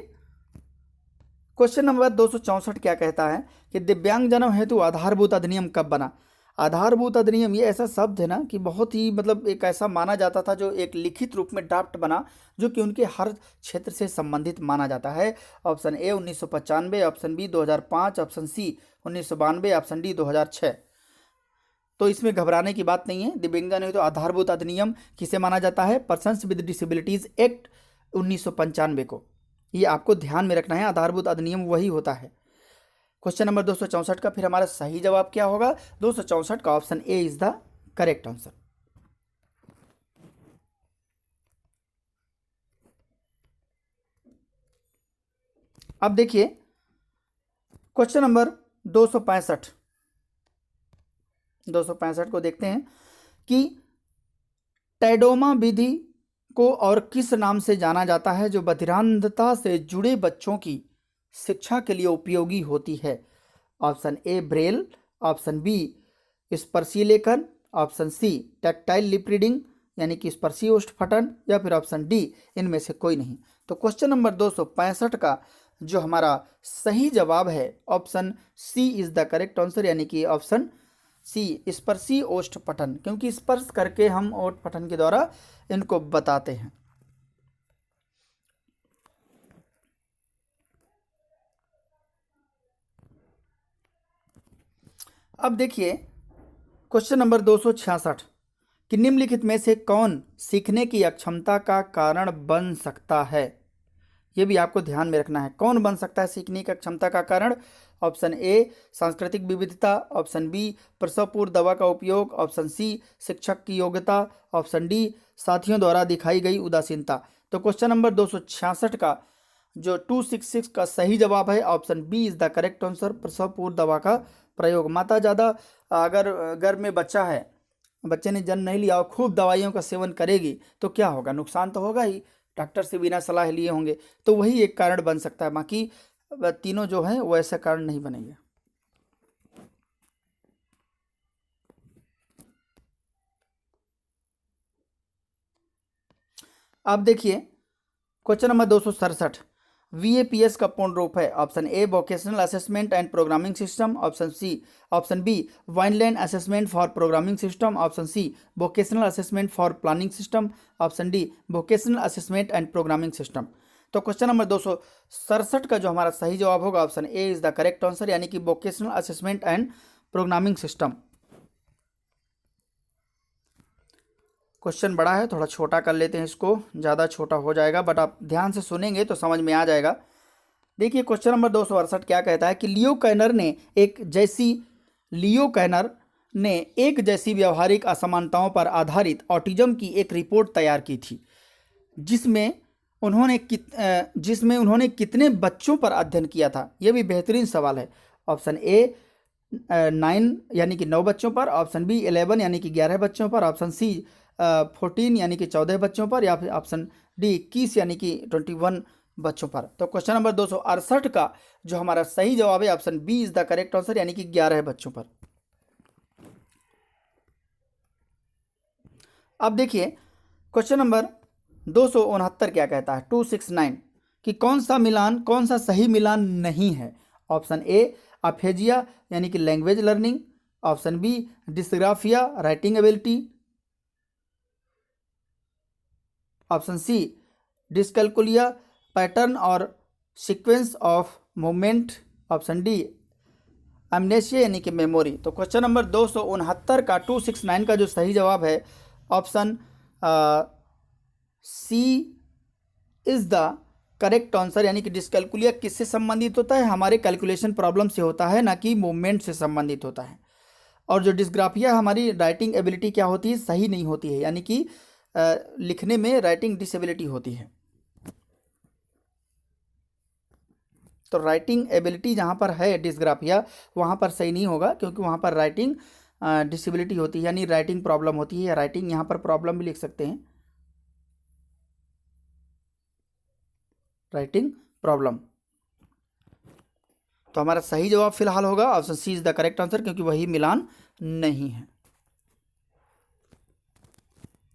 क्वेश्चन नंबर 264 क्या कहता है कि दिव्यांगजनों हेतु आधारभूत अधिनियम कब बना। आधारभूत अधिनियम ये ऐसा शब्द है ना कि बहुत ही मतलब एक ऐसा माना जाता था जो एक लिखित रूप में ड्राफ्ट बना, जो कि उनके हर क्षेत्र से संबंधित माना जाता है। Option A 1995। Option B 2005। Option C 1992। Option D 2006। तो इसमें घबराने की बात नहीं है। दिव्यांगजन हेतु आधारभूत अधिनियम किसे माना जाता है, पर्सन्स विद डिसेबिलिटीज एक्ट 1995 को। ये आपको ध्यान में रखना है, आधारभूत अधिनियम वही होता है। क्वेश्चन नंबर 264 का फिर हमारा सही जवाब क्या होगा। 264 का option A is the correct answer. अब देखिए क्वेश्चन नंबर 265 को देखते हैं कि टैडोमा विधि को और किस नाम से जाना जाता है जो बधिरांधता से जुड़े बच्चों की शिक्षा के लिए उपयोगी होती है? Option A Braille, option B स्पर्शीय लेखन, option C tactile lip reading यानी कि स्पर्शीय ओष्ठपठन, या फिर ऑप्शन डी इनमें से कोई नहीं। तो क्वेश्चन नंबर 265 का जो हमारा सही जवाब है option C is the correct answer, यानी कि ऑप्शन सी स्पर्शीय ओष्ठपठन, क्योंकि स्पर्श करके हम ओष्ठपठन के द्वारा इनको बताते हैं। अब देखिए क्वेश्चन नंबर 266 कि निम्नलिखित में से कौन सीखने की अक्षमता का कारण बन सकता है? ये भी आपको ध्यान में रखना है। कौन बन सकता है सीखने की क्षमता का कारण? ऑप्शन ए सांस्कृतिक विविधता, ऑप्शन बी प्रसव पूर्व दवा का उपयोग, ऑप्शन सी शिक्षक की योग्यता, ऑप्शन डी साथियों द्वारा दिखाई गई उदासीनता। तो क्वेश्चन नंबर 266 का जो 266 का सही जवाब है option B is the correct answer, प्रसव पूर्व दवा का प्रयोग। माता ज़्यादा अगर गर्भ में बच्चा है, बच्चे ने जन्म नहीं लिया और खूब दवाइयों का सेवन करेगी तो क्या होगा? नुकसान तो होगा ही, डॉक्टर से बिना सलाह लिए होंगे। तो वही एक कारण बन सकता है, बाकी तीनों जो हैं वो ऐसा कारण नहीं बनेंगे। अब देखिए क्वेश्चन नंबर 267 VAPS का पूर्ण रूप है। Option A vocational assessment and programming system, option B Vineland assessment for programming system, option C vocational assessment for planning system, option D vocational assessment and programming system. तो question number 267 का जो हमारा सही जवाब होगा option A is the correct answer, यानी कि vocational assessment and programming system. Question बड़ा है, थोड़ा छोटा कर लेते हैं इसको, ज़्यादा छोटा हो जाएगा बट आप ध्यान से सुनेंगे तो समझ में आ जाएगा। देखिए क्वेश्चन नंबर 268 क्या कहता है कि लियो कैनर ने एक जैसी व्यवहारिक असमानताओं पर आधारित ऑटिज्म की एक रिपोर्ट तैयार की थी, जिसमें उन्होंने कितने बच्चों पर अध्ययन किया था? यह भी बेहतरीन सवाल है। ऑप्शन ए 9 यानी कि 9 बच्चों पर, ऑप्शन बी 11 यानी कि 11 बच्चों पर, ऑप्शन सी 14 यानी कि 14 बच्चों पर, या फिर ऑप्शन डी 21 यानी कि 21 बच्चों पर। तो क्वेश्चन नंबर 268 का जो हमारा सही जवाब है option B is the correct answer, यानी कि 11 बच्चों पर। अब देखिए क्वेश्चन नंबर 269 क्या कहता है, 269 कि कौन सा सही मिलान नहीं है? ऑप्शन ए अफेजिया यानी कि language learning, option B dysgraphia writing ability, option C dyscalculia pattern और sequence of movement, option D amnesia यानी कि मेमोरी। तो क्वेश्चन नंबर 269 का 269 का जो सही जवाब है option C is the correct answer, यानी कि डिस्कैलकुलिया किससे संबंधित होता है? हमारे कैलकुलेशन प्रॉब्लम से होता है, ना कि मूवमेंट से संबंधित होता है। और जो डिस्ग्राफिया हमारी राइटिंग एबिलिटी क्या होती है? सही नहीं होती है, यानी कि लिखने में राइटिंग डिसेबिलिटी होती है। तो राइटिंग एबिलिटी जहाँ पर है डिस्ग्राफिया वहाँ पर सही नहीं होगा, क्योंकि वहाँ पर राइटिंग डिसेबिलिटी होती है, यानी राइटिंग प्रॉब्लम होती है, या राइटिंग यहाँ पर प्रॉब्लम भी लिख सकते हैं, राइटिंग प्रॉब्लम। तो हमारा सही जवाब फिलहाल होगा option C is the correct answer, क्योंकि वही मिलान नहीं है।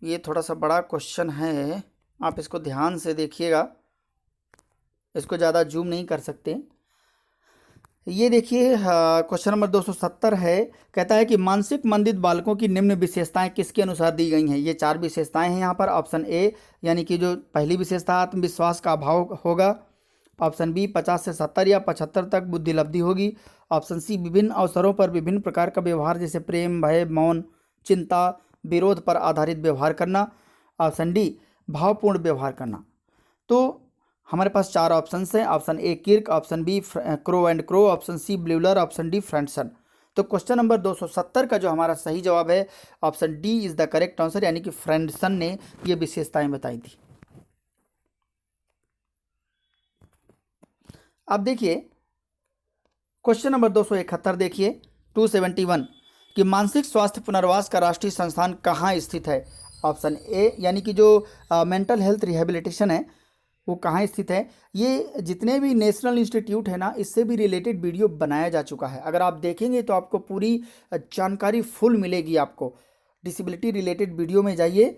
ये थोड़ा सा बड़ा क्वेश्चन है, आप इसको ध्यान से देखिएगा, इसको ज़्यादा जूम नहीं कर सकते। ये देखिए क्वेश्चन नंबर 270 है, कहता है कि मानसिक मंदित बालकों की निम्न विशेषताएं किसके अनुसार दी गई हैं? ये 4 विशेषताएं हैं यहाँ पर। ऑप्शन ए यानी कि जो पहली विशेषता आत्मविश्वास का अभाव होगा, ऑप्शन बी 50 से 70 या 75 तक बुद्धि लब्धि होगी, ऑप्शन सी विभिन्न अवसरों पर विभिन्न प्रकार का व्यवहार जैसे प्रेम, भय, मौन, चिंता, विरोध पर आधारित व्यवहार करना, ऑप्शन डी भावपूर्ण व्यवहार करना। तो हमारे पास 4 ऑप्शन हैं, option A Kirk, option B Crow and Crow, option C Bleuler, option D फ्रेंडसन। तो क्वेश्चन नंबर 270 का जो हमारा सही जवाब है option D is the correct answer, यानी कि फ्रेंडसन ने ये विशेषताएं बताई थी। अब देखिए क्वेश्चन नंबर 271 देखिए 271 कि मानसिक स्वास्थ्य पुनर्वास का राष्ट्रीय संस्थान कहाँ स्थित है? ऑप्शन ए यानी कि जो मेंटल हेल्थ रिहेबिलिटेशन है वो कहाँ स्थित है। ये जितने भी नेशनल इंस्टीट्यूट है ना, इससे भी रिलेटेड वीडियो बनाया जा चुका है। अगर आप देखेंगे तो आपको पूरी जानकारी फुल मिलेगी। आपको डिसेबिलिटी रिलेटेड वीडियो में जाइए,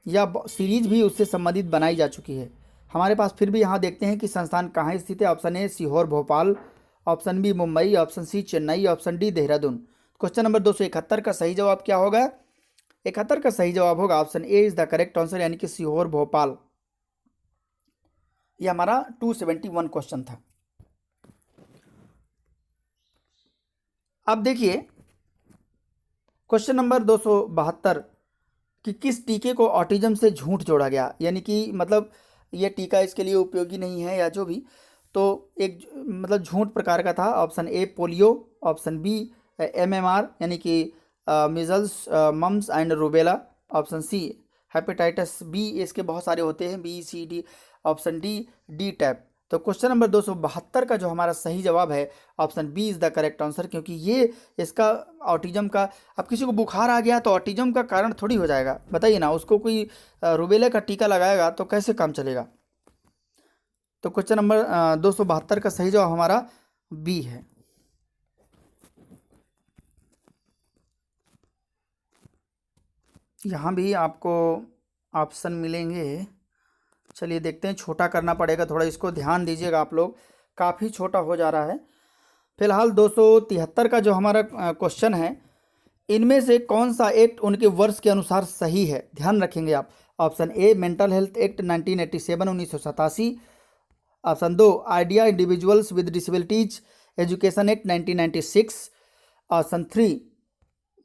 या सीरीज भी उससे संबंधित बनाई जा चुकी है हमारे पास। फिर भी यहाँ देखते हैं कि संस्थान कहाँ स्थित है। Option A Sehore Bhopal, option B Mumbai, option C Chennai, option D Dehradun. Question number 271 का सही जवाब क्या होगा? 71 का सही जवाब होगा option A is the correct answer, यानी कि सीहोर भोपाल। ये हमारा 271 क्वेश्चन था। अब देखिए क्वेश्चन नंबर 272 कि किस टीके को ऑटिज्म से झूठ जोड़ा गया, यानी कि मतलब ये टीका इसके लिए उपयोगी नहीं है या जो भी, तो एक मतलब झूठ प्रकार का था। Option A polio, option B MMR यानी कि measles mumps and rubella, option C hepatitis B, इसके बहुत सारे होते हैं B C D, option D DTaP. तो क्वेश्चन नंबर 272 का जो हमारा सही जवाब है option B is the correct answer, क्योंकि ये इसका ऑटिज्म का, अब किसी को बुखार आ गया तो ऑटिज्म का कारण थोड़ी हो जाएगा, बताइए ना। उसको कोई रूबेला का टीका लगाएगा तो कैसे काम चलेगा। तो क्वेश्चन नंबर 272 का सही जवाब हमारा बी है। यहाँ भी आपको ऑप्शन मिलेंगे। चलिए देखते हैं, छोटा करना पड़ेगा थोड़ा, इसको ध्यान दीजिएगा आप लोग, काफ़ी छोटा हो जा रहा है। फिलहाल 273 का जो हमारा क्वेश्चन है, इनमें से कौन सा एक्ट उनके वर्ष के अनुसार सही है, ध्यान रखेंगे आप। Option A mental health act 1987 1987, option दो IDEA individuals with disabilities education act 1996, option three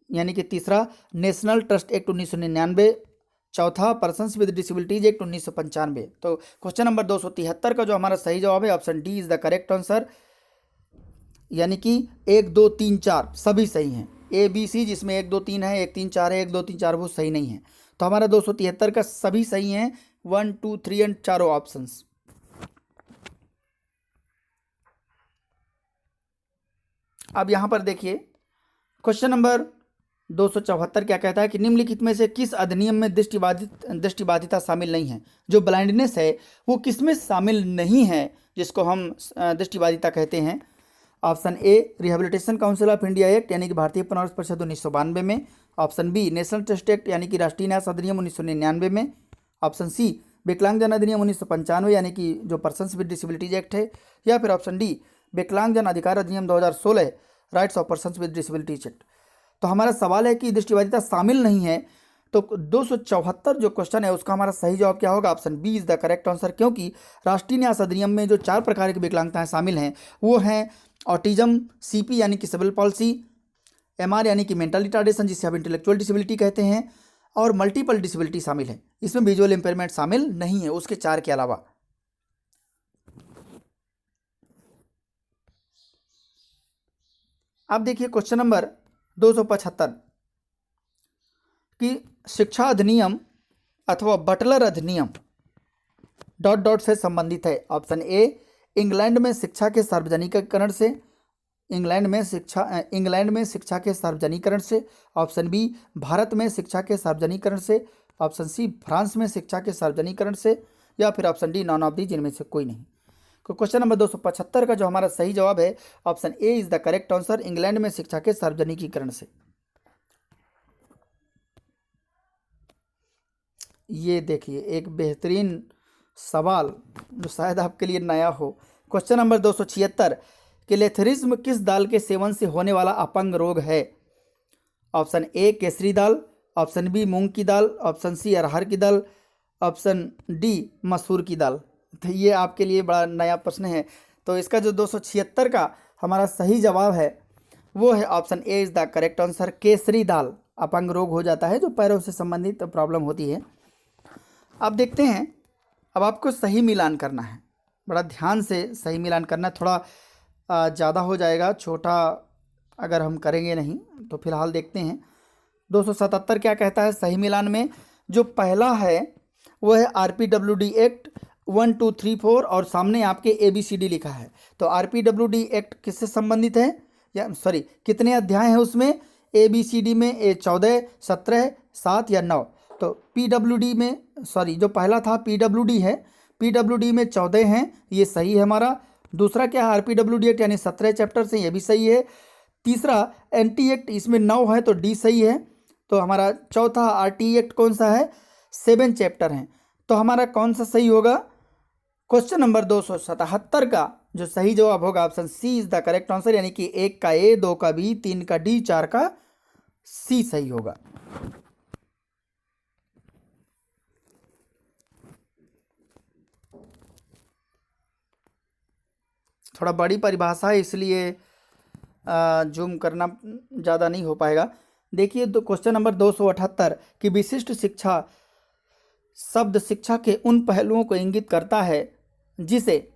यानी कि तीसरा नेशनल ट्रस्ट एक्ट 1999, चौथा पर्सन्स विद डिसेबिलिटीज एक्ट 1995। तो क्वेश्चन नंबर 273 का जो हमारा सही जवाब है option D is the correct answer, यानी कि 1 2 3 4 सभी सही हैं। ए बी सी जिसमें 1 2 3 है, 1 3 4 है, 1 2 3 4 वो सही नहीं है। तो हमारा 273 का सभी सही हैं, 1 2 3 एंड चारों ऑप्शंस। अब यहाँ पर देखिए क्वेश्चन नंबर 274 क्या कहता है कि निम्नलिखित में से किस अधिनियम में दृष्टिबाधिता शामिल नहीं है। जो ब्लाइंडनेस है वो किस में शामिल नहीं है, जिसको हम दृष्टिबाधिता कहते हैं। Option A rehabilitation council of India act यानी कि भारतीय परामर्श परिषद 1992 में, option B national trust act यानी कि राष्ट्रीय न्यास अधिनियम 1999 में, ऑप्शन सी विकलांगजन अधिनियम 1995 यानी कि जो पर्सन्स विद डिसेबिलिटीज एक्ट है, या फिर ऑप्शन डी विकलांगजन अधिकार अधिनियम 2016 rights of persons with disabilities act. तो हमारा सवाल है कि दृष्टिबाधिता शामिल नहीं है, तो 274 जो क्वेश्चन है उसका हमारा सही जवाब क्या होगा? Option B is the correct answer, क्योंकि राष्ट्रीय न्यास अधिनियम में जो 4 प्रकार की विकलांगताएं शामिल हैं वो हैं ऑटिज्म, सीपी यानी कि सेरेब्रल पॉल्सी, एमआर यानी कि मेंटल रिटार्डेशन जिसे आप इंटेलेक्चुअल डिसेबिलिटी कहते हैं, और मल्टीपल डिसेबिलिटी शामिल है। इसमें विजुअल इंपेयरमेंट शामिल नहीं है उसके 4 के अलावा। अब देखिए क्वेश्चन नंबर 275 कि शिक्षा अधिनियम अथवा बटलर अधिनियम डॉट डॉट से संबंधित है। ऑप्शन ए इंग्लैंड में शिक्षा के सार्वजनिकरण से, इंग्लैंड में शिक्षा के सार्वजनिकरण से, ऑप्शन बी भारत में शिक्षा के सार्वजनिकरण से, ऑप्शन सी फ्रांस में शिक्षा के सार्वजनिकरण से, या फिर option D none of the, जिनमें से कोई नहीं। तो क्वेश्चन नंबर 275 का जो हमारा सही जवाब है option A is the correct answer, England में शिक्षा के सार्वजनिकीकरण से। ये देखिए एक बेहतरीन सवाल जो शायद आपके लिए नया हो। क्वेश्चन नंबर 276 कि लेथरिज्म किस दाल के सेवन से होने वाला अपंग रोग है। ऑप्शन ए केसरी दाल, ऑप्शन बी मूंग की दाल, ऑप्शन सी अरहर की दाल, ऑप्शन डी मसूर की दाल। तो ये आपके लिए बड़ा नया प्रश्न है। तो इसका जो 276 का हमारा सही जवाब है वो है option A is the correct answer, Kesari दाल। अपंग रोग हो जाता है जो पैरों से संबंधित प्रॉब्लम होती है। अब देखते हैं, अब आपको सही मिलान करना है, बड़ा ध्यान से सही मिलान करना, थोड़ा ज़्यादा हो जाएगा, छोटा अगर हम करेंगे नहीं तो। फिलहाल देखते हैं 277 क्या कहता है सही मिलान में। जो पहला है वो है RPWD एक्ट 1 2 3 4 और सामने आपके ABCD लिखा है। तो RPWD एक्ट किससे संबंधित है, या सॉरी कितने अध्याय हैं उसमें? ABCD में 14 17 7 या 9। तो पीडब्ल्यूडी में, सॉरी जो पहला था पीडब्ल्यूडी है, पीडब्ल्यूडी में 14 हैं, ये सही है हमारा। दूसरा क्या है, आरपीडब्ल्यूडी एक्ट यानी 17 चैप्टर्स हैं, ये भी सही है। तीसरा एनटी एक्ट, इसमें 9 है तो डी सही है। तो हमारा चौथा आरटी एक्ट कौन सा है, 7 चैप्टर हैं। तो हमारा कौन सा सही होगा, क्वेश्चन नंबर 277 का जो सही जवाब होगा option C is the correct answer, यानी कि 1 का ए, 2 का बी, 3 का डी, 4 का सी सही होगा। थोड़ा बड़ी परिभाषा है इसलिए जूम करना ज़्यादा नहीं हो पाएगा। देखिए तो क्वेश्चन नंबर 278 कि विशिष्ट शिक्षा शब्द शिक्षा के उन पहलुओं को इंगित करता है जिसे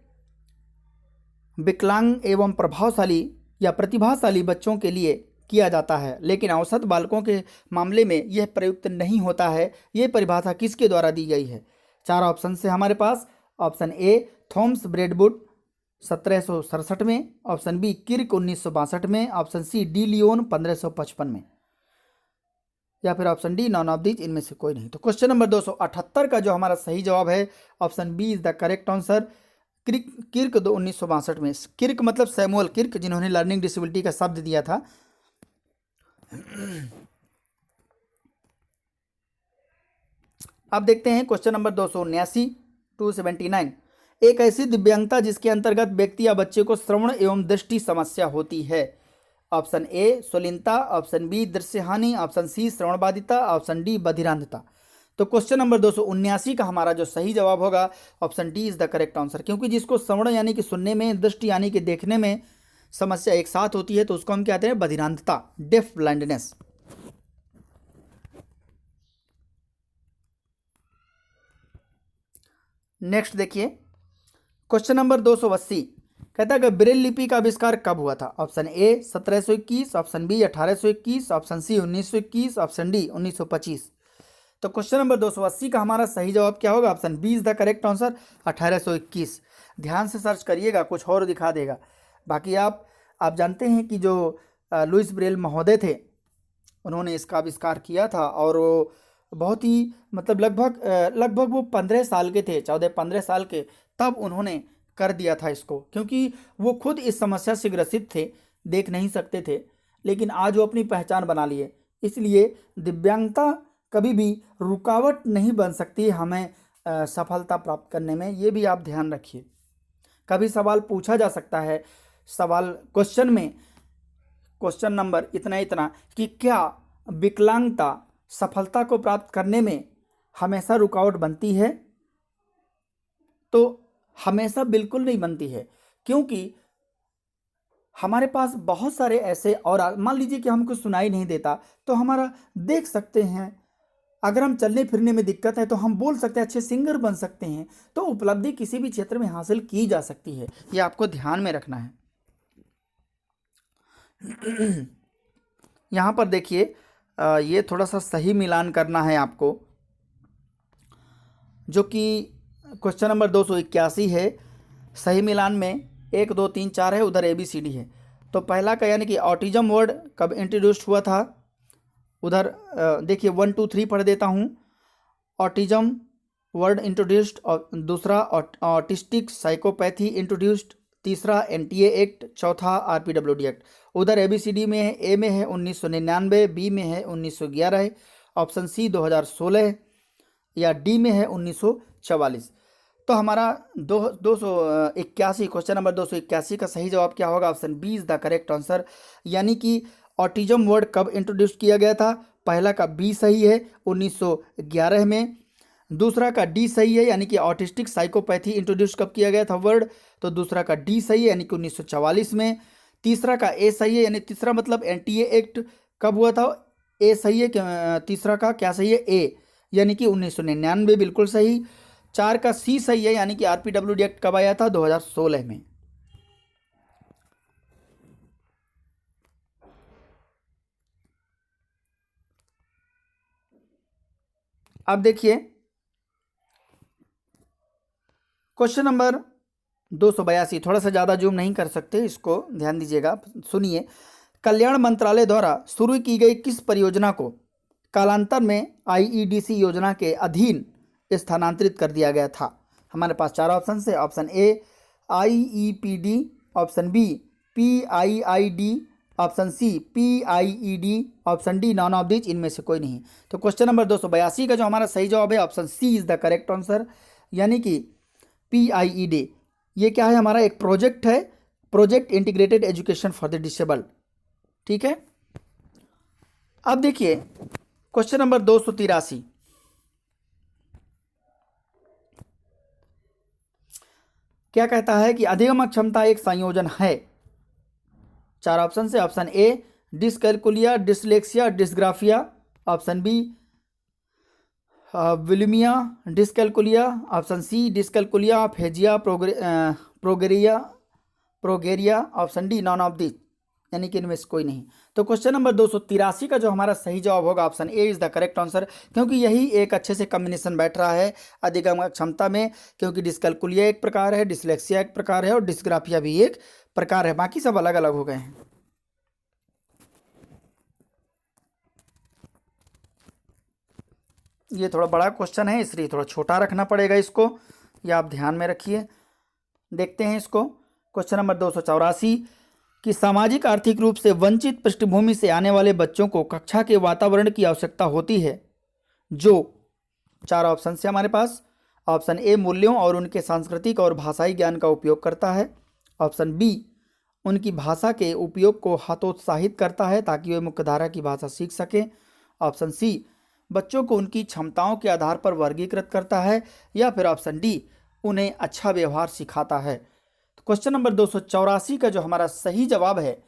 विकलांग एवं प्रभावशाली या प्रतिभाशाली बच्चों के लिए किया जाता है, लेकिन औसत बालकों के मामले में यह प्रयुक्त नहीं होता है। यह परिभाषा किसके द्वारा दी गई है? 4 ऑप्शन से हमारे पास। ऑप्शन ए थॉमस ब्रेडवुड 1767 में, ऑप्शन बी किर्क 1962 में, ऑप्शन सी डी लियोन 1555 में, या फिर option D none of these, इनमें से कोई नहीं। तो क्वेश्चन नंबर 278 का जो हमारा सही जवाब है option B is the correct answer, Kirk 1962 में। किर्क मतलब सैमुअल किर्क, जिन्होंने लर्निंग डिसेबिलिटी का शब्द दिया था। अब देखते हैं क्वेश्चन नंबर 279 एक ऐसी दिव्यांगता जिसके अंतर्गत व्यक्ति या बच्चे को श्रवण एवं दृष्टि समस्या होती है। ऑप्शन ए स्वलीनता, ऑप्शन बी दृश्यहानि, ऑप्शन सी श्रवणबाधिता, ऑप्शन डी बधिरांधता। तो क्वेश्चन नंबर 279 का हमारा जो सही जवाब होगा option D is the correct answer, क्योंकि जिसको श्रवण यानी कि सुनने में, दृष्टि यानी कि देखने में समस्या एक साथ होती है तो उसको हम कहते हैं बधिरांधता, डेफ ब्लाइंडनेस। नेक्स्ट देखिए क्वेश्चन नंबर 280 कहता है कि ब्रेल लिपि का आविष्कार कब हुआ था? Option A 1721, option B 1821, option C 1921, option D 1925। तो क्वेश्चन नंबर 280 का हमारा सही जवाब क्या होगा? Option B is the correct answer, 1821। ध्यान से सर्च करिएगा, कुछ और दिखा देगा। बाकी आप जानते हैं कि जो लुइस ब्रेल महोदय थे, उन्होंने इसका आविष्कार किया था और वो बहुत ही मतलब लगभग वो 15 साल के थे, 14-15 साल के, तब उन्होंने कर दिया था इसको, क्योंकि वो खुद इस समस्या से ग्रसित थे, देख नहीं सकते थे, लेकिन आज वो अपनी पहचान बना लिए। इसलिए दिव्यांगता कभी भी रुकावट नहीं बन सकती हमें सफलता प्राप्त करने में, ये भी आप ध्यान रखिए। कभी सवाल पूछा जा सकता है, सवाल क्वेश्चन में, क्वेश्चन नंबर इतना कि क्या विकलांगता सफलता को प्राप्त करने में हमेशा रुकावट बनती है? तो हमेशा बिल्कुल नहीं बनती है, क्योंकि हमारे पास बहुत सारे ऐसे, और मान लीजिए कि हमको सुनाई नहीं देता तो हमारा देख सकते हैं, अगर हम चलने फिरने में दिक्कत है तो हम बोल सकते हैं, अच्छे सिंगर बन सकते हैं। तो उपलब्धि किसी भी क्षेत्र में हासिल की जा सकती है, ये आपको ध्यान में रखना है। यहाँ पर देखिए ये थोड़ा सा सही मिलान करना है आपको, जो कि क्वेश्चन नंबर 281 है। सही मिलान में 1 2 3 4 है, उधर ABCD है। तो पहला का यानी कि ऑटिज्म वर्ड कब इंट्रोड्यूस्ड हुआ था? उधर देखिए 1 2 3 पढ़ देता हूँ। ऑटिज्म वर्ड इंट्रोड्यूस्ड, और दूसरा ऑटिस्टिक साइकोपैथी इंट्रोड्यूस्ड, तीसरा NTA एक्ट, चौथा RPWD एक्ट। उधर ABCD में है, ए में है 1999, बी में है 1911, ऑप्शन सी 2016, या डी में है 1944। तो हमारा 281 क्वेश्चन नंबर 281 का सही जवाब क्या होगा? Option B is the correct answer, यानी कि ऑटिज्म वर्ड कब इंट्रोड्यूस किया गया था? पहला का बी सही है, 1911 में। दूसरा का डी सही है, यानी कि ऑटिस्टिक साइकोपैथी इंट्रोड्यूस कब किया गया था वर्ड? तो दूसरा का डी सही है, यानी कि 1944 में। तीसरा का ए सही है, यानी तीसरा मतलब NTA एक्ट कब हुआ था? ए सही है। तीसरा का क्या सही है? ए, यानी कि 1999, बिल्कुल सही। 4 का सी सही है, यानी कि RPWD एक्ट कब आया था? 2016 में। अब देखिए क्वेश्चन नंबर 282, थोड़ा सा ज़्यादा जूम नहीं कर सकते, इसको ध्यान दीजिएगा, सुनिए। कल्याण मंत्रालय द्वारा शुरू की गई किस परियोजना को कालांतर में आईईडीसी योजना के अधीन स्थानांतरित कर दिया गया था? हमारे पास चार ऑप्शन है। Option A IEPD, option B PIID, option C PIED, option D none of this, इनमें से कोई नहीं। तो क्वेश्चन नंबर 282 का जो हमारा सही जवाब है option C is the correct answer, यानी कि पीआईईडी। ये क्या है? हमारा एक प्रोजेक्ट है, project integrated education for the disable. ठीक है, अब देखिए क्वेश्चन नंबर 283 क्या कहता है कि अधिगम क्षमता एक संयोजन है। चार ऑप्शन से। Option A dyscalculia, dyslexia, dysgraphia, option B bulimia, dyscalculia, option C dyscalculia, aphasia, progeria, option D none of this, यानी कि इनमें से कोई नहीं। तो क्वेश्चन नंबर 283 का जो हमारा सही जवाब होगा option A is the correct answer, क्योंकि यही एक अच्छे से कॉम्बिनेशन बैठ रहा है अधिगम क्षमता में, क्योंकि डिसकैलकुलिया एक प्रकार है, डिसलेक्सिया एक प्रकार है और डिसग्राफिया भी एक प्रकार है, बाकी सब अलग अलग हो गए हैं। ये थोड़ा बड़ा क्वेश्चन है इसलिए थोड़ा छोटा रखना पड़ेगा इसको, ये आप ध्यान में रखिए। देखते हैं इसको। क्वेश्चन नंबर 284 कि सामाजिक आर्थिक रूप से वंचित पृष्ठभूमि से आने वाले बच्चों को कक्षा के वातावरण की आवश्यकता होती है जो, चार ऑप्शन से हमारे पास। ऑप्शन ए मूल्यों और उनके सांस्कृतिक और भाषाई ज्ञान का उपयोग करता है, ऑप्शन बी उनकी भाषा के उपयोग को हतोत्साहित करता है ताकि वे मुख्यधारा की भाषा सीख सकें, ऑप्शन सी बच्चों को उनकी क्षमताओं के आधार पर वर्गीकृत करता है, या फिर ऑप्शन डी उन्हें अच्छा व्यवहार सिखाता है। तो क्वेश्चन नंबर 284 का जो हमारा सही जवाब है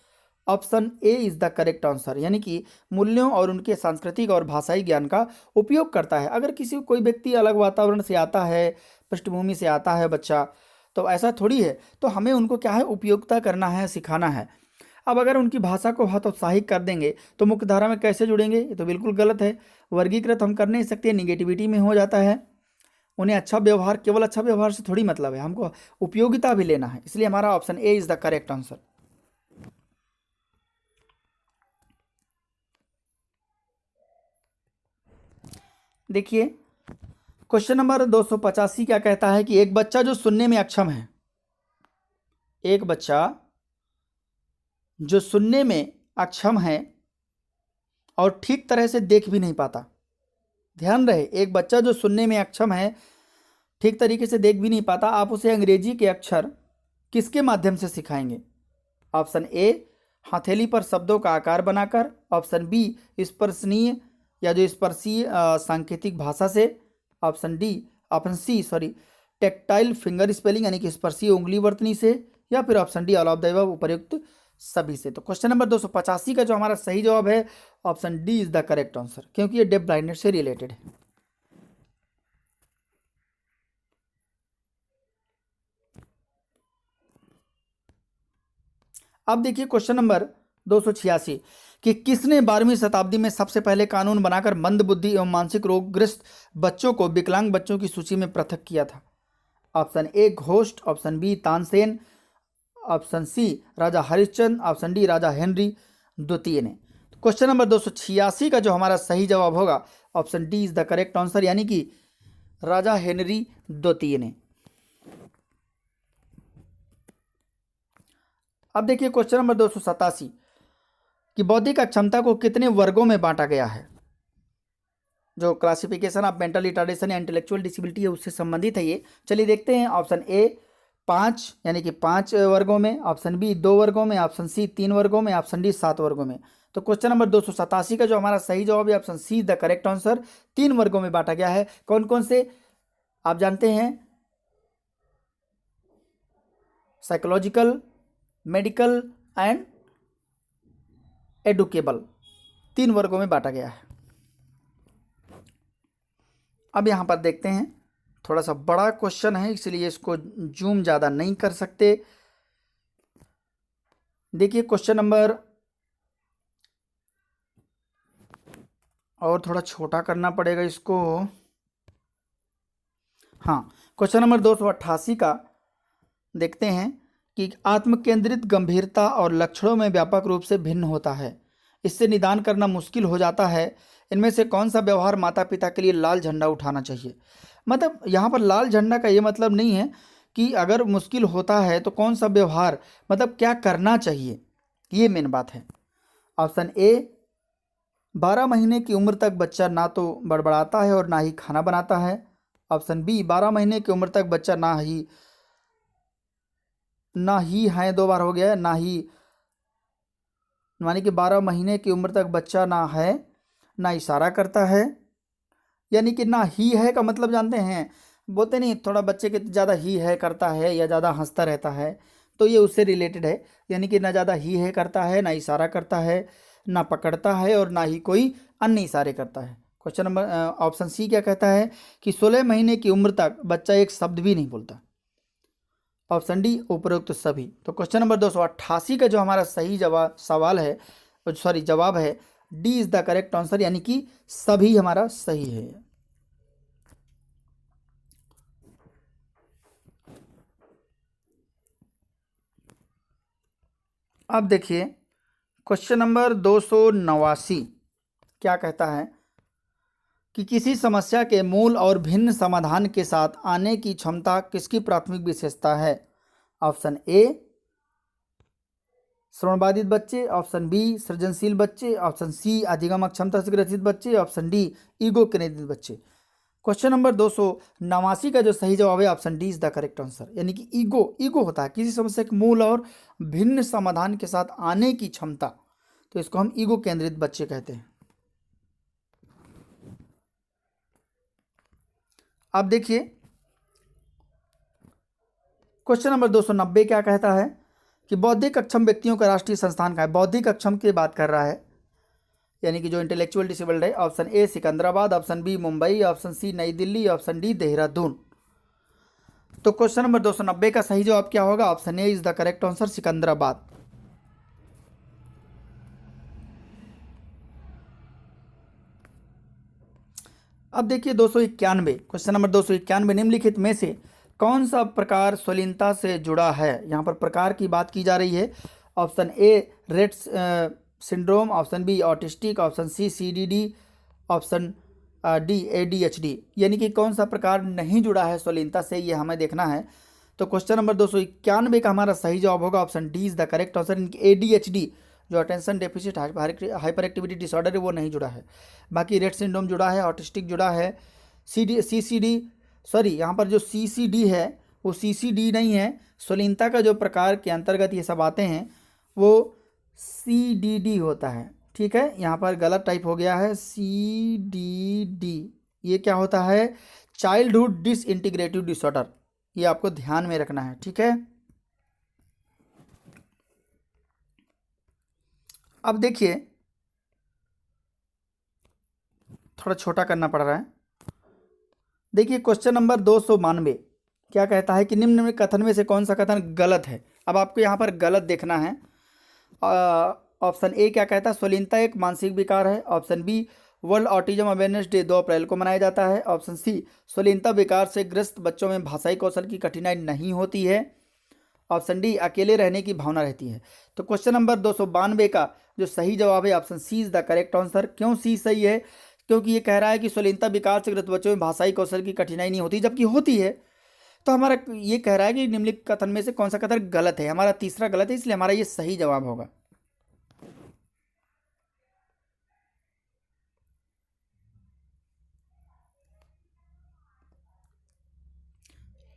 option A is the correct answer, यानी कि मूल्यों और उनके सांस्कृतिक और भाषाई ज्ञान का उपयोग करता है। अगर किसी कोई व्यक्ति अलग वातावरण से आता है, पृष्ठभूमि से आता है बच्चा, तो ऐसा थोड़ी है, तो हमें उनको क्या है उपयोगिता करना है, सिखाना है। अब अगर उनकी भाषा को हतोत्साहित कर देंगे तो मुख्यधारा में कैसे जुड़ेंगे? ये तो बिल्कुल गलत है। वर्गीकृत हम कर नहीं सकते, निगेटिविटी में हो जाता है। उन्हें अच्छा व्यवहार, केवल अच्छा व्यवहार से थोड़ी मतलब है, हमको उपयोगिता भी लेना है, इसलिए हमारा option A is the correct answer. देखिए क्वेश्चन नंबर 285 क्या कहता है कि एक बच्चा जो सुनने में अक्षम है, एक बच्चा जो सुनने में अक्षम है और ठीक तरह से देख भी नहीं पाता, ध्यान रहे, एक बच्चा जो सुनने में अक्षम है, ठीक तरीके से देख भी नहीं पाता, आप उसे अंग्रेजी के अक्षर किसके माध्यम से सिखाएंगे? ऑप्शन ए हथेली पर शब्दों का आकार बनाकर, ऑप्शन बी स्पर्शनीय या जो स्पर्शीय सांकेतिक भाषा से, option C tactile finger spelling यानी कि स्पर्शीय उंगली वर्तनी से, या फिर option D all of the above उपर्युक्त सभी से। तो क्वेश्चन नंबर 285 का जो हमारा सही जवाब है option D is the correct answer, क्योंकि ये डेफ ब्लाइंडनेस से रिलेटेड है। अब देखिए क्वेश्चन नंबर 286 कि किसने 12वीं शताब्दी में सबसे पहले कानून बनाकर मंद बुद्धि एवं मानसिक रोगग्रस्त बच्चों को विकलांग बच्चों की सूची में पृथक किया था? Option A ghost, option B Tansen, option C Raja Harishchandra, option D राजा हेनरी द्वितीय ने। क्वेश्चन नंबर 286 का जो हमारा सही जवाब होगा option D is the correct answer, यानी कि राजा हेनरी द्वितीय ने। अब देखिए क्वेश्चन नंबर 287 कि बौद्धिक अक्षमता को कितने वर्गों में बांटा गया है? जो क्लासिफिकेशन ऑफ मेंटल रिटार्डेशन या इंटेलेक्चुअल डिसेबिलिटी है उससे संबंधित है ये। चलिए देखते हैं। ऑप्शन ए 5 यानी कि 5 वर्गों में, ऑप्शन बी 2 वर्गों में, ऑप्शन सी 3 वर्गों में, ऑप्शन डी 7 वर्गों में। तो क्वेश्चन नंबर 287 का जो हमारा सही जवाब है option see the correct answer, 3 वर्गों में बांटा गया है। कौन कौन से आप जानते हैं? साइकोलॉजिकल, मेडिकल एंड एडुकेबल, 3 वर्गों में बांटा गया है। अब यहां पर देखते हैं, थोड़ा सा बड़ा क्वेश्चन है इसलिए इसको जूम ज़्यादा नहीं कर सकते। देखिए क्वेश्चन नंबर और थोड़ा छोटा करना पड़ेगा इसको। हाँ, क्वेश्चन नंबर 288 का देखते हैं कि आत्मकेंद्रित गंभीरता और लक्षणों में व्यापक रूप से भिन्न होता है। इससे निदान करना मुश्किल हो जाता है। इनमें से कौन सा व्यवहार माता पिता के लिए लाल झंडा उठाना चाहिए। मतलब यहाँ पर लाल झंडा का ये मतलब नहीं है कि अगर मुश्किल होता है तो कौन सा व्यवहार, मतलब क्या करना चाहिए, ये मेन बात है। ऑप्शन ए, 12 महीने की उम्र तक बच्चा ना तो बड़बड़ाता है और ना ही खाना बनाता है। ऑप्शन बी, 12 महीने की उम्र तक बच्चा ना ही है, 2 बार हो गया है, ना ही, मानी कि 12 महीने की उम्र तक बच्चा ना है ना इशारा करता है, यानी कि ना ही है का मतलब जानते हैं, बोलते नहीं थोड़ा बच्चे के ज़्यादा ही है करता है या ज़्यादा हंसता रहता है, तो ये उससे रिलेटेड है। यानी कि ना ज़्यादा ही है करता है, ना इशारा करता है, ना पकड़ता है और ना ही कोई अन्य इशारे करता है। क्वेश्चन नंबर ऑप्शन सी क्या कहता है कि 16 महीने की उम्र तक बच्चा एक शब्द भी नहीं बोलता। ऑप्शन डी, उपरोक्त सभी। तो क्वेश्चन नंबर 288 का जो हमारा सही जवाब सवाल है, सॉरी जवाब है, D is the correct answer, यानी कि सभी हमारा सही है। अब देखिए क्वेश्चन नंबर 289 क्या कहता है कि किसी समस्या के मूल और भिन्न समाधान के साथ आने की क्षमता किसकी प्राथमिक विशेषता है। ऑप्शन ए, श्रवणबाधित बच्चे। ऑप्शन बी, सृजनशील बच्चे। ऑप्शन सी, अधिगम क्षमता से ग्रसित बच्चे। ऑप्शन डी, ईगो केंद्रित बच्चे। क्वेश्चन नंबर 289 का जो सही जवाब है option D is the correct answer, यानी कि ईगो। ईगो होता है किसी समस्या के मूल और भिन्न समाधान के साथ आने की क्षमता, तो इसको हम ईगो केंद्रित बच्चे कहते हैं। अब देखिए क्वेश्चन नंबर 290 क्या कहता है कि बौद्धिक अक्षम व्यक्तियों का राष्ट्रीय संस्थान का है। बौद्धिक अक्षम की बात कर रहा है, यानी कि जो इंटेलेक्चुअल डिसेबल्ड है। Option A, Secunderabad. Option B, Mumbai. Option C, नई दिल्ली। Option D, Dehradun. तो क्वेश्चन नंबर 290 का सही जवाब क्या होगा। Option A is the correct answer, Secunderabad. अब देखिए 291, क्वेश्चन नंबर 291, निम्नलिखित में से कौन सा प्रकार स्वलीनता से जुड़ा है। यहाँ पर प्रकार की बात की जा रही है। Option A, Rett syndrome. Option B, autistic. Option C, CDD. Option D, ADHD. यानी कि कौन सा प्रकार नहीं जुड़ा है स्वलीनता से, ये हमें देखना है। तो क्वेश्चन नंबर 291 का हमारा सही जवाब होगा option D is the correct answer, इनकी एडीएचडी जो attention deficit hyperactivity disorder है वो नहीं जुड़ा है। बाकी रेट सिंड्रोम जुड़ा है, ऑटिस्टिक जुड़ा है, सीसीडी, सॉरी यहाँ पर जो सीसीडी है वो सीसीडी नहीं है, स्वलीनता का जो प्रकार के अंतर्गत ये सब आते हैं वो सीडीडी होता है। ठीक है, यहाँ पर गलत टाइप हो गया है, सीडीडी। ये क्या होता है, चाइल्डहुड डिसइंटीग्रेटिव डिसऑर्डर, ये आपको ध्यान में रखना है। ठीक है, अब देखिए थोड़ा छोटा करना पड़ रहा है। देखिए क्वेश्चन नंबर 292 क्या कहता है कि निम्न में कथन में से कौन सा कथन गलत है। अब आपको यहाँ पर गलत देखना है। ऑप्शन ए क्या कहता है, स्वलीनता एक मानसिक विकार है। Option B, world autism awareness day 2 अप्रैल को मनाया जाता है। ऑप्शन सी, स्वलीनता विकार से ग्रस्त बच्चों में भाषाई कौशल की कठिनाई नहीं होती है। ऑप्शन डी, अकेले रहने की भावना रहती है। तो क्वेश्चन नंबर 292 का जो सही जवाब है option C is the correct answer. क्यों सी सही है, क्योंकि ये कह रहा है कि स्वलीनता विकार से ग्रस्त बच्चों में भाषाई कौशल की कठिनाई नहीं होती, जबकि होती है। तो हमारा ये कह रहा है कि निम्नलिखित कथन में से कौन सा कथन गलत है, हमारा तीसरा गलत है, इसलिए हमारा ये सही जवाब होगा।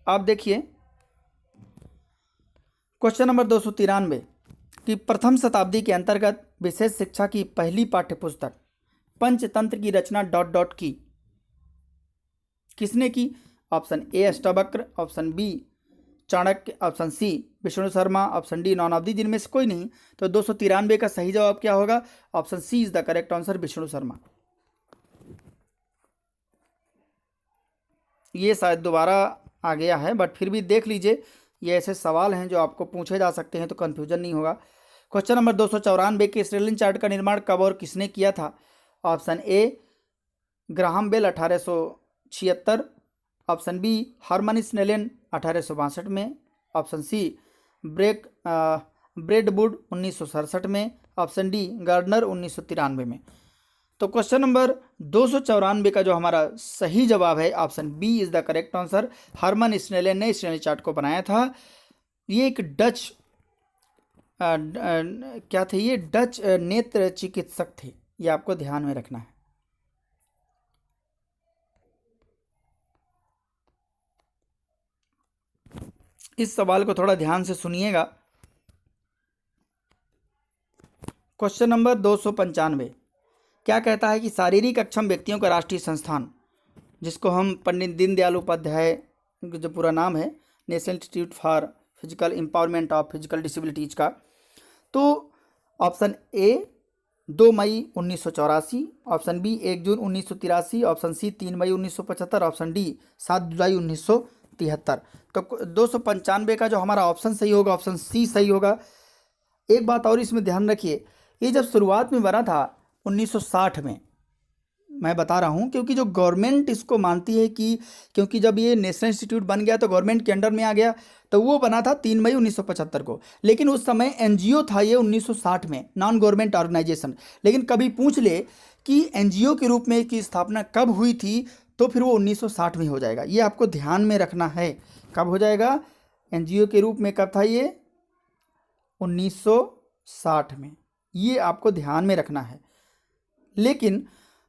आप देखिए क्वेश्चन नंबर 293 कि प्रथम शताब्दी के अंतर्गत विशेष शिक्षा की पहली पाठ्यपुस्तक पंचतंत्र की रचना डॉट डॉट की किसने की। Option A, Ashtavakra. Option B, Chanakya. Option C, Vishnu Sharma. Option D, none of the, जिनमें से कोई नहीं। तो 293 का सही जवाब क्या होगा, option C is the correct answer, Vishnu Sharma. ये शायद दोबारा आ गया है, बट फिर भी देख लीजिए, ये ऐसे सवाल हैं जो आपको पूछे जा सकते हैं, तो कन्फ्यूजन नहीं होगा। क्वेश्चन नंबर 294 के स्ट्रेलिन चार्ट का निर्माण कब और किसने किया था। Option A, Graham Bell 1876। Option B, Herman Snellen 1862 में। ऑप्शन सी, ब्रेडवुड 1967 में। ऑप्शन डी गार्डनर 1993 में। तो क्वेश्चन नंबर 294 का जो हमारा सही जवाब है option B is the correct answer. Herman Snellen ने स्नेल चार्ट को बनाया था। ये एक डच क्या थे, ये डच नेत्र चिकित्सक थे, ये आपको ध्यान में रखना है। इस सवाल को थोड़ा ध्यान से सुनिएगा। क्वेश्चन नंबर 295 क्या कहता है कि शारीरिक अक्षम व्यक्तियों का राष्ट्रीय संस्थान, जिसको हम पंडित दीनदयाल उपाध्याय जो पूरा नाम है national institute for physical empowerment of physical disabilities का, तो ऑप्शन ए 2 मई 1984, ऑप्शन बी 1 जून 1983, ऑप्शन सी 3 मई 1975, ऑप्शन डी 7 जुलाई 1973। तो 295 का जो हमारा ऑप्शन सही होगा ऑप्शन सी सही होगा। एक बात और इसमें ध्यान रखिए, ये जब शुरुआत में बना था 1960 में, मैं बता रहा हूँ क्योंकि जो गवर्नमेंट इसको मानती है कि क्योंकि जब ये नेशनल इंस्टीट्यूट बन गया तो गवर्नमेंट के अंडर में आ गया, तो वो बना था 3 मई 1975 को। लेकिन उस समय एनजीओ था ये 1960 में, नॉन गवर्नमेंट ऑर्गेनाइजेशन। लेकिन कभी पूछ ले कि एनजीओ के रूप में इसकी स्थापना कब हुई थी, तो फिर वो 1960 में हो जाएगा। ये आपको ध्यान में रखना है, कब हो जाएगा एनजीओ के रूप में, कब था ये 1960 में, ये आपको ध्यान में रखना है। लेकिन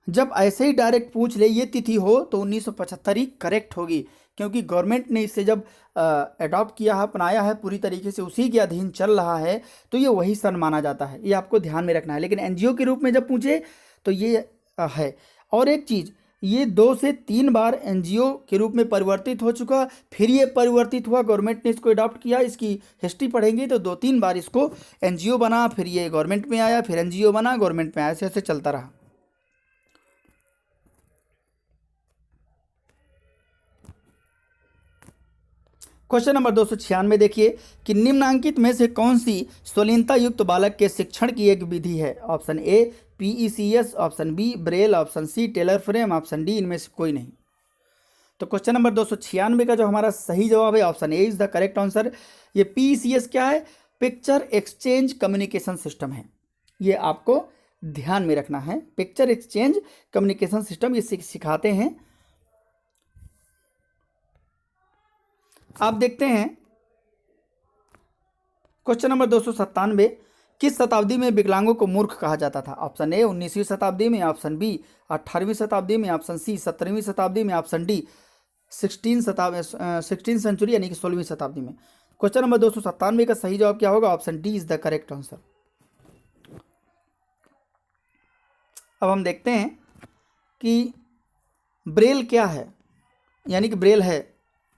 जब ऐसे ही डायरेक्ट पूछ ले ये तिथि हो तो 1975 ही करेक्ट होगी, क्योंकि गवर्नमेंट ने इसे जब अडॉप्ट किया है, अपनाया है पूरी तरीके से, उसी के अधीन चल रहा है, तो ये वही सन माना जाता है। ये आपको ध्यान में रखना है। लेकिन एनजीओ के रूप में जब पूछे तो ये है। और एक चीज़, ये 2 से 3 बार एनजीओ के रूप में परिवर्तित हो चुका, फिर ये परिवर्तित हुआ, गवर्नमेंट ने इसको अडॉप्ट किया। इसकी हिस्ट्री पढ़ेंगे तो 2-3 बार इसको एनजीओ बना, फिर ये गवर्नमेंट में आया, फिर एनजीओ बना, गवर्नमेंट में आया, ऐसे ऐसे चलता रहा। क्वेश्चन नंबर 296 देखिए कि निम्नांकित में से कौन सी स्वलीनता युक्त बालक के शिक्षण की एक विधि है। Option A PECS, option B Braille, option C Taylor frame, option D इनमें से कोई नहीं। तो क्वेश्चन नंबर 296 का जो हमारा सही जवाब है option A is the correct answer. ये पीईसीएस क्या है, पिक्चर एक्सचेंज कम्युनिकेशन सिस्टम है, ये आपको ध्यान में रखना है। पिक्चर एक्सचेंज कम्युनिकेशन सिस्टम ये सिखाते हैं। आप देखते हैं क्वेश्चन नंबर 297 किस शताब्दी में विकलांगों को मूर्ख कहा जाता था। ऑप्शन ए 19वीं शताब्दी में, ऑप्शन बी 18वीं शताब्दी में, ऑप्शन सी 17वीं शताब्दी में, ऑप्शन डी 16 सेंचुरी यानी कि 16वीं शताब्दी में। क्वेश्चन नंबर 297 का सही जवाब क्या होगा, option D is the correct answer. अब हम देखते हैं कि ब्रेल क्या है, यानी कि ब्रेल है,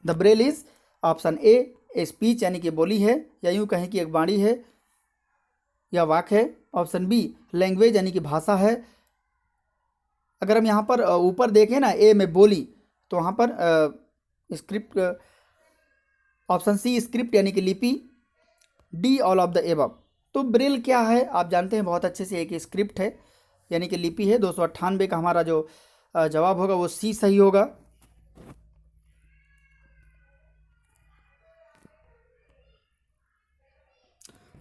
the Braille is option a speech यानी कि बोली है, या यूँ कहें कि एक वाणी है या वाक है। ऑप्शन बी लैंग्वेज यानी कि भाषा है। अगर हम यहाँ पर ऊपर देखें ना ए में बोली, तो वहाँ पर स्क्रिप्ट, ऑप्शन सी स्क्रिप्ट यानी कि लिपि, D all of the above. तो ब्रेल क्या है आप जानते हैं बहुत अच्छे से, एक स्क्रिप्ट है यानी कि लिपि है। 298 का हमारा जो जवाब होगा वो सी सही होगा।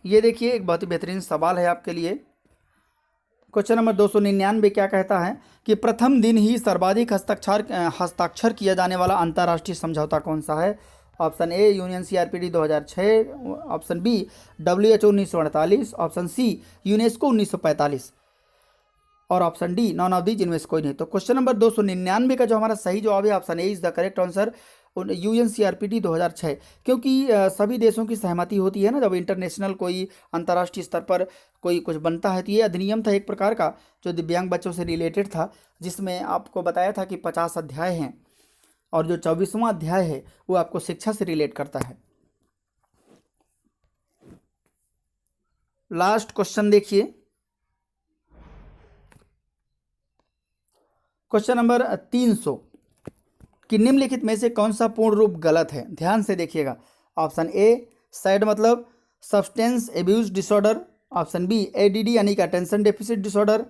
ये देखिए एक बहुत ही बेहतरीन सवाल है आपके लिए। क्वेश्चन नंबर 299 क्या कहता है कि प्रथम दिन ही सर्वाधिक हस्ताक्षर किया जाने वाला अंतर्राष्ट्रीय समझौता कौन सा है। Option A union CRPD 2006, option B WHO 1948, option C UNESCO 1945 और option D none of these इनमें से कोई नहीं। तो क्वेश्चन नंबर 299 का जो हमारा सही जवाब है option A is the correct answer, UNCRPD 2006। क्योंकि सभी देशों की सहमति होती है ना, जब इंटरनेशनल कोई अंतर्राष्ट्रीय स्तर पर कोई कुछ बनता है, तो ये अधिनियम था एक प्रकार का जो दिव्यांग बच्चों से रिलेटेड था, जिसमें आपको बताया था कि 50 अध्याय हैं और जो 24वां अध्याय है वो आपको शिक्षा से रिलेट करता है। लास्ट क्वेश्चन देखिए, क्वेश्चन नंबर 300 कि निम्नलिखित में से कौन सा पूर्ण रूप गलत है। ध्यान से देखिएगा। ऑप्शन ए सैड मतलब substance abuse disorder, option B ADD यानी कि attention deficit disorder,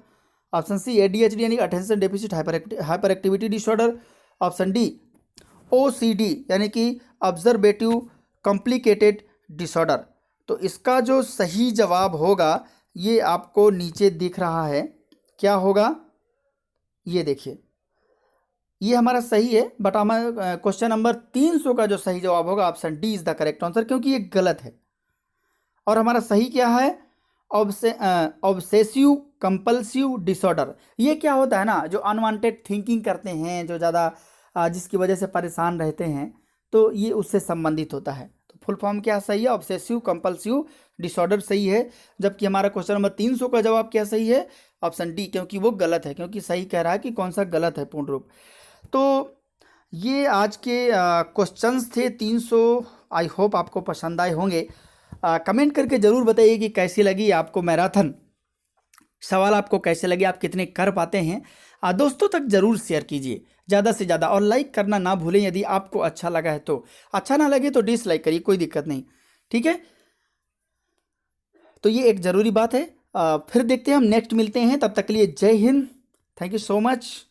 option C ADHD यानी कि attention deficit hyperactivity disorder, option D OCD यानी कि ऑब्जर्वेटिव कॉम्प्लिकेटेड डिसऑर्डर। तो इसका जो सही जवाब होगा ये आपको नीचे दिख रहा है, क्या होगा ये देखिए, ये हमारा सही है, बट हमारा क्वेश्चन नंबर 300 का जो सही जवाब होगा option D is the correct answer, क्योंकि ये गलत है। और हमारा सही क्या है, ऑब्सेसिव कंपल्सिव डिसऑर्डर। ये क्या होता है ना, जो अनवांटेड थिंकिंग करते हैं, जो ज़्यादा जिसकी वजह से परेशान रहते हैं, तो ये उससे संबंधित होता है। तो फुल फॉर्म क्या सही है, ऑब्सेसिव कंपल्सिव डिसऑर्डर सही है। जबकि हमारा क्वेश्चन नंबर 300 का जवाब क्या सही है, ऑप्शन डी, क्योंकि वो गलत है, क्योंकि सही कह रहा है कि कौन सा गलत है पूर्ण रूप। तो ये आज के क्वेश्चंस थे 300। आई होप आपको पसंद आए होंगे। कमेंट करके ज़रूर बताइए कि कैसी लगी आपको मैराथन, सवाल आपको कैसे लगे, आप कितने कर पाते हैं। दोस्तों तक ज़रूर शेयर कीजिए ज़्यादा से ज़्यादा, और लाइक करना ना भूलें यदि आपको अच्छा लगा है तो। अच्छा ना लगे तो डिसलाइक करिए, कोई दिक्कत नहीं, ठीक है। तो ये एक ज़रूरी बात है। फिर देखते हैं हम, नेक्स्ट मिलते हैं, तब तक के लिए जय Hind, thank you so much.